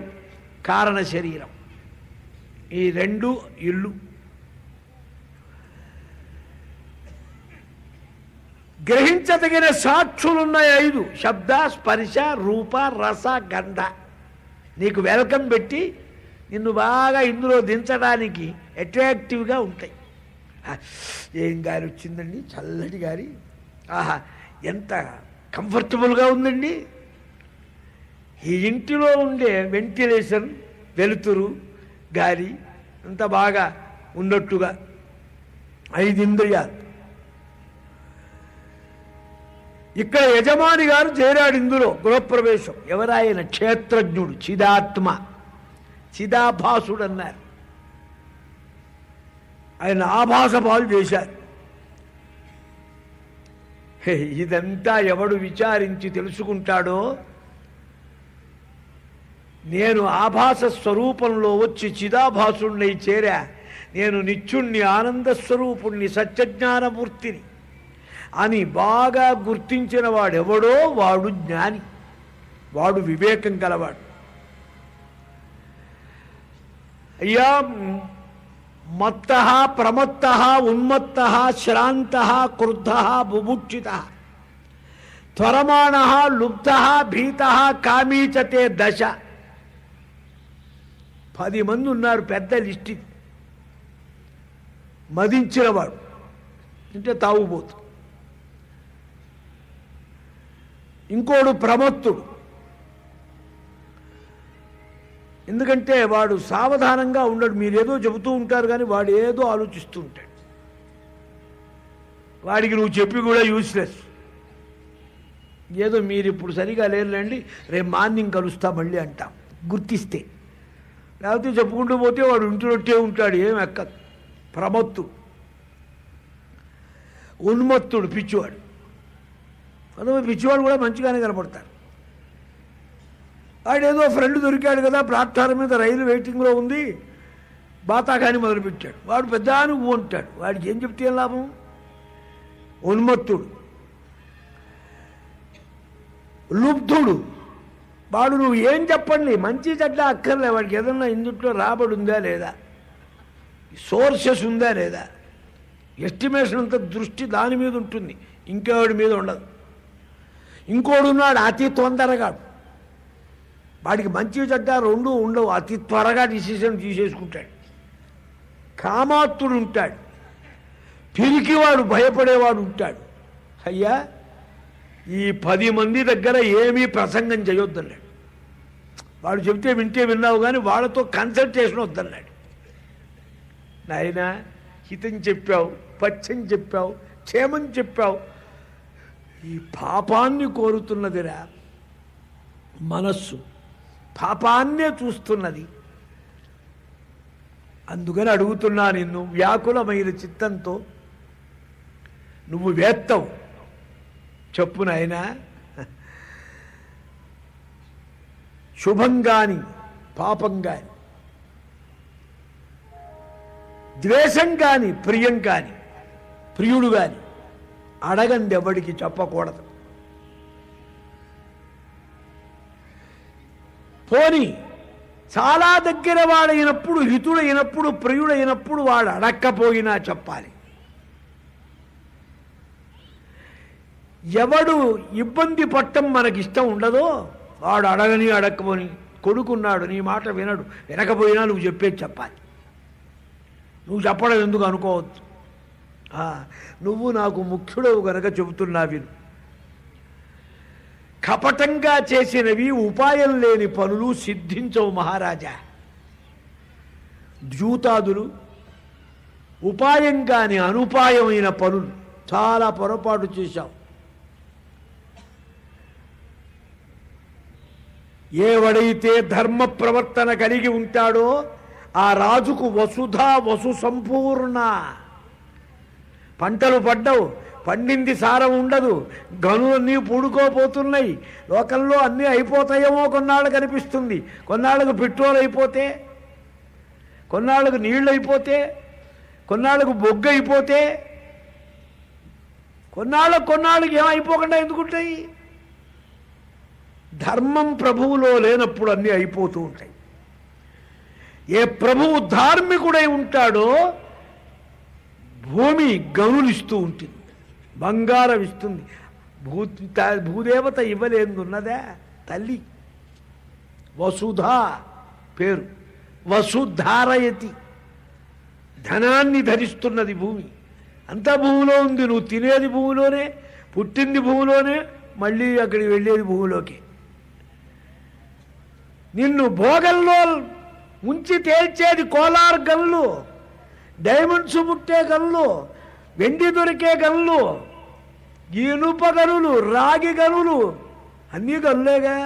కారణ శరీరం, ఈ 2 ఇల్లు. గ్రహించదగిన సాక్షులున్నాయి 5: శబ్ద, స్పర్శ, రూప, రస, గంధ. నీకు వెల్కమ్ పెట్టి నిన్ను బాగా ఇందులో దించడానికి అట్రాక్టివ్గా ఉంటాయి. ఏం గాలి వచ్చిందండి, చల్లటి గాలి, ఆహా ఎంత కంఫర్టబుల్గా ఉందండి. ఈ ఇంటిలో ఉండే వెంటిలేషన్, వెలుతురు, గాలి అంత బాగా ఉన్నట్టుగా 5 ఇంద్రియాలు. ఇక్కడ యజమాని గారు చేరాడు ఇందులో, గృహప్రవేశం. ఎవరాయన? క్షేత్రజ్ఞుడు, చిదాత్మ, చిదాభాసుడు అన్నారు. ఆయన ఆభాస పాలు చేశారు. ఇదంతా ఎవడు విచారించి తెలుసుకుంటాడో, నేను ఆభాస స్వరూపంలో వచ్చి చిదాభాసుణ్ణి చేరా, నేను నిత్యుణ్ణి, ఆనంద స్వరూపుణ్ణి, సత్యజ్ఞానమూర్తిని అని బాగా గుర్తించిన వాడెవడో వాడు జ్ఞాని, వాడు వివేకం గలవాడు. అయ్యా, మత్త, ప్రమత్త, ఉన్మత్త, శ్రాంత, క్రుద్ధ, బుభుక్షిత, త్వరమాణ, లుబ్ధ, భీత, కామీచతే దశ. 10 మంది ఉన్నారు, పెద్ద లిస్ట్. మదించినవాడు అంటే తాగుబోతు. ఇంకోడు ప్రమత్తుడు, ఎందుకంటే వాడు సావధానంగా ఉండడు. మీరేదో చెబుతూ ఉంటారు కానీ వాడు ఏదో ఆలోచిస్తూ ఉంటాడు. వాడికి నువ్వు చెప్పి కూడా యూస్లెస్. ఏదో మీరు ఇప్పుడు సరిగా లేరులేండి, రేపు మార్నింగ్ కలుస్తా మళ్ళీ అంటాం గుర్తిస్తే. లేకపోతే చెప్పుకుంటూ పోతే వాడు ఇంటిరొట్టే ఉంటాడు, ఏం ఎక్కదు. ప్రమత్తుడు. ఉన్మత్తుడు, పిచ్చివాడు. కొంతమంది పిచ్చివాడు కూడా మంచిగానే కనపడతారు. వాడేదో ఫ్రెండ్ దొరికాడు కదా, ప్లాట్ఫారం మీద రైలు వెయిటింగ్లో ఉంది, బాతాకాని మొదలుపెట్టాడు. వాడు పెద్ద నువ్వు ఉంటాడు, వాడికి ఏం చెప్తే ఏం లాభం? ఉన్మత్తుడు. లుబ్ధుడు, వాడు నువ్వు ఏం చెప్పండి, మంచి చెడ్డ అక్కర్లే, వాడికి ఏదన్నా ఇందుట్లో రాబడి ఉందా లేదా, సోర్సెస్ ఉందా లేదా, ఎస్టిమేషన్ అంత దృష్టి దాని మీద ఉంటుంది, ఇంకెవడి మీద ఉండదు. ఇంకోడున్నాడు అతి తొందరగా, వాడికి మంచి చెడ్డ 2 ఉండవు, అతి త్వరగా డిసిషన్ తీసేసుకుంటాడు. కామాత్తుడు ఉంటాడు, పిరికివాడు, భయపడేవాడు ఉంటాడు. అయ్యా, ఈ 10 మంది దగ్గర ఏమీ ప్రసంగం చేయొద్దన్నాడు. వాడు చెబితే వింటే విన్నావు కానీ వాళ్ళతో కన్సల్టేషన్ వద్దన్నాడు. నాయనా, హితం చెప్పావు, పచ్చం చెప్పావు, క్షేమం చెప్పావు, ఈ పాపాన్ని కోరుతున్నదిరా మనస్సు, పాపాన్నే చూస్తున్నది. అందుకని అడుగుతున్నా నిన్ను, వ్యాకులమైన చిత్తంతో నువ్వు వేత్తవు, చెప్పు నాయనా. శుభం కాని పాపం కాని, ద్వేషం కాని ప్రియం కాని, ప్రియుడు కాని అడగంది ఎవడికి చెప్పకూడదు. పోని చాలా దగ్గర వాడైనప్పుడు, హితుడైనప్పుడు, ప్రియుడైనప్పుడు వాడు అడక్కపోయినా చెప్పాలి. ఎవడు ఇబ్బంది పట్టం మనకిష్టం ఉండదో వాడు అడగని అడక్కపోని, కొడుకున్నాడు నీ మాట వినడు, వినకపోయినా నువ్వు చెప్పేది చెప్పాలి. నువ్వు చెప్పడం ఎందుకు అనుకోవద్దు. నువ్వు నాకు ముఖ్యుడవు గనక చెబుతున్నా విను. కపటంగా చేసినవి, ఉపాయం లేని పనులు సిద్ధించవు మహారాజా. ద్యూతాదులు, ఉపాయం కాని అనుపాయమైన పనులు చాలా పొరపాటు చేశావు. ఏవడైతే ధర్మ ప్రవర్తన కలిగి ఉంటాడో ఆ రాజుకు వసుధ, వసు సంపూర్ణ. పంటలు పడ్డవు, పండింది సారం ఉండదు, గనులన్నీ పూడుకోపోతున్నాయి, లోకంలో అన్నీ అయిపోతాయేమో కొన్నాళ్ళకు అనిపిస్తుంది. కొన్నాళ్ళకు పెట్రోల్ అయిపోతే, కొన్నాళ్ళకు నీళ్ళు అయిపోతే, కొన్నాళ్ళకు బొగ్గు అయిపోతే, కొన్నాళ్ళకి ఏమైపోకుండా ఎందుకుంటాయి? ధర్మం ప్రభువులో లేనప్పుడు అన్నీ అయిపోతూ ఉంటాయి. ఏ ప్రభువు ధార్మికుడై ఉంటాడో భూమి గనులిస్తూ ఉంటుంది, బంగారం ఇస్తుంది. భూదేవత ఇవ్వలేందున్నదా? తల్లి వసుధ పేరు, వసుధారయతి, ధనాన్ని ధరిస్తున్నది భూమి. అంతా భూమిలో ఉంది, నువ్వు తినేది భూమిలోనే, పుట్టింది భూమిలోనే, మళ్ళీ అక్కడికి వెళ్ళేది భూమిలోకి. నిన్ను భోగంలో ముంచి తేల్చేది కోలార్ గనులు, డైమండ్స్ ముట్టే గనులు, వెండి దొరికే గనులు, ఇనుప గనులు, రాగి గనులు, అన్నీ గనులేగా.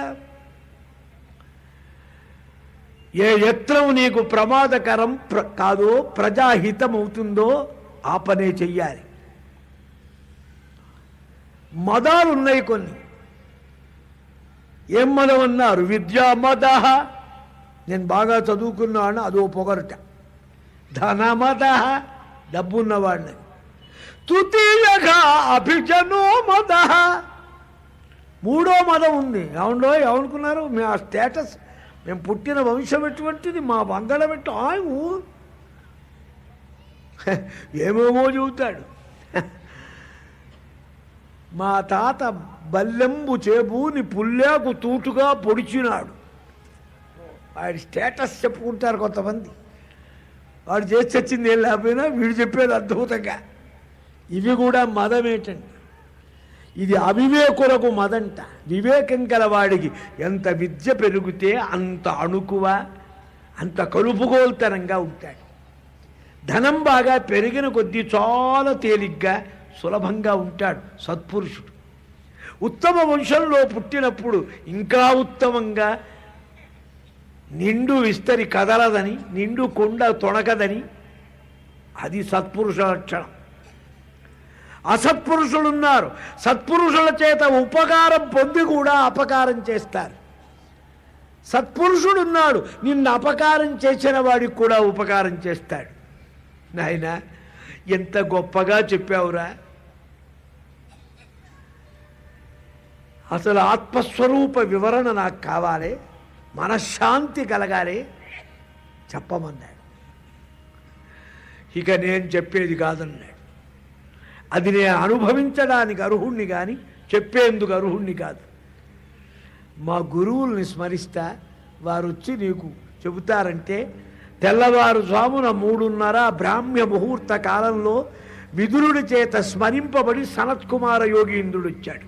ఏ యత్నం నీకు ప్రమాదకరం కాదో, ప్రజాహితం అవుతుందో ఆ పనే చెయ్యాలి. మదాలున్నాయి కొన్ని. ఏం మదం అన్నారు? విద్యా మద, నేను బాగా చదువుకున్నాను అదో పొగరట. ధనమద, డబ్బున్నవాడిని. తృతీయగా అభిజనో మద, మూడో మదం ఉంది. అవునో ఏమనుకున్నారు? మేము ఆ స్టేటస్, మేము పుట్టిన వంశం ఎటువంటిది, మా వంగడం పెట్టు ఆయు ఏమేమో చెబుతాడు. మా తాత బల్లెంబు చేబూని పుల్లేకు తూటుగా పొడిచినాడు. వాడి స్టేటస్ చెప్పుకుంటారు కొంతమంది. వాడు చేసి చచ్చింది ఏం లేకపోయినా వీడు చెప్పేది అద్భుతంగా. ఇవి కూడా మదం ఏంటండి? ఇది అవివేకులకు మదంట. వివేకం గలవాడికి ఎంత విద్య పెరిగితే అంత అణుకువ, అంత కలుపుగోల్తనంగా ఉంటాడు. ధనం బాగా పెరిగిన కొద్దీ చాలా తేలిగ్గా సులభంగా ఉంటాడు సత్పురుషుడు. ఉత్తమ వంశంలో పుట్టినప్పుడు ఇంకా ఉత్తమంగా, నిండు విస్తరి కదలదని, నిండు కొండ తొణకదని, అది సత్పురుష లక్షణం. అసత్పురుషులున్నారు, సత్పురుషుల చేత ఉపకారం పొంది కూడా అపకారం చేస్తారు. సత్పురుషుడున్నాడు, నిన్ను అపకారం చేసిన వాడికి కూడా ఉపకారం చేస్తాడు. నాయనా ఎంత గొప్పగా చెప్పావురా. అసలు ఆత్మస్వరూప వివరణ నాకు కావాలి, మనశ్శాంతి కలగాలి, చెప్పమన్నాడు. ఇక నేను చెప్పేది కాదన్నాడు. అది నేను అనుభవించడానికి అర్హుణ్ణి కానీ చెప్పేందుకు అర్హుణ్ణి కాదు. మా గురువుల్ని స్మరిస్తా, వారు వచ్చి నీకు చెబుతారంటే తెల్లవారుజామున 3:30 బ్రాహ్మ్య ముహూర్త కాలంలో విదురుడి చేత స్మరింపబడి సనత్కుమార యోగీంద్రుడు వచ్చాడు.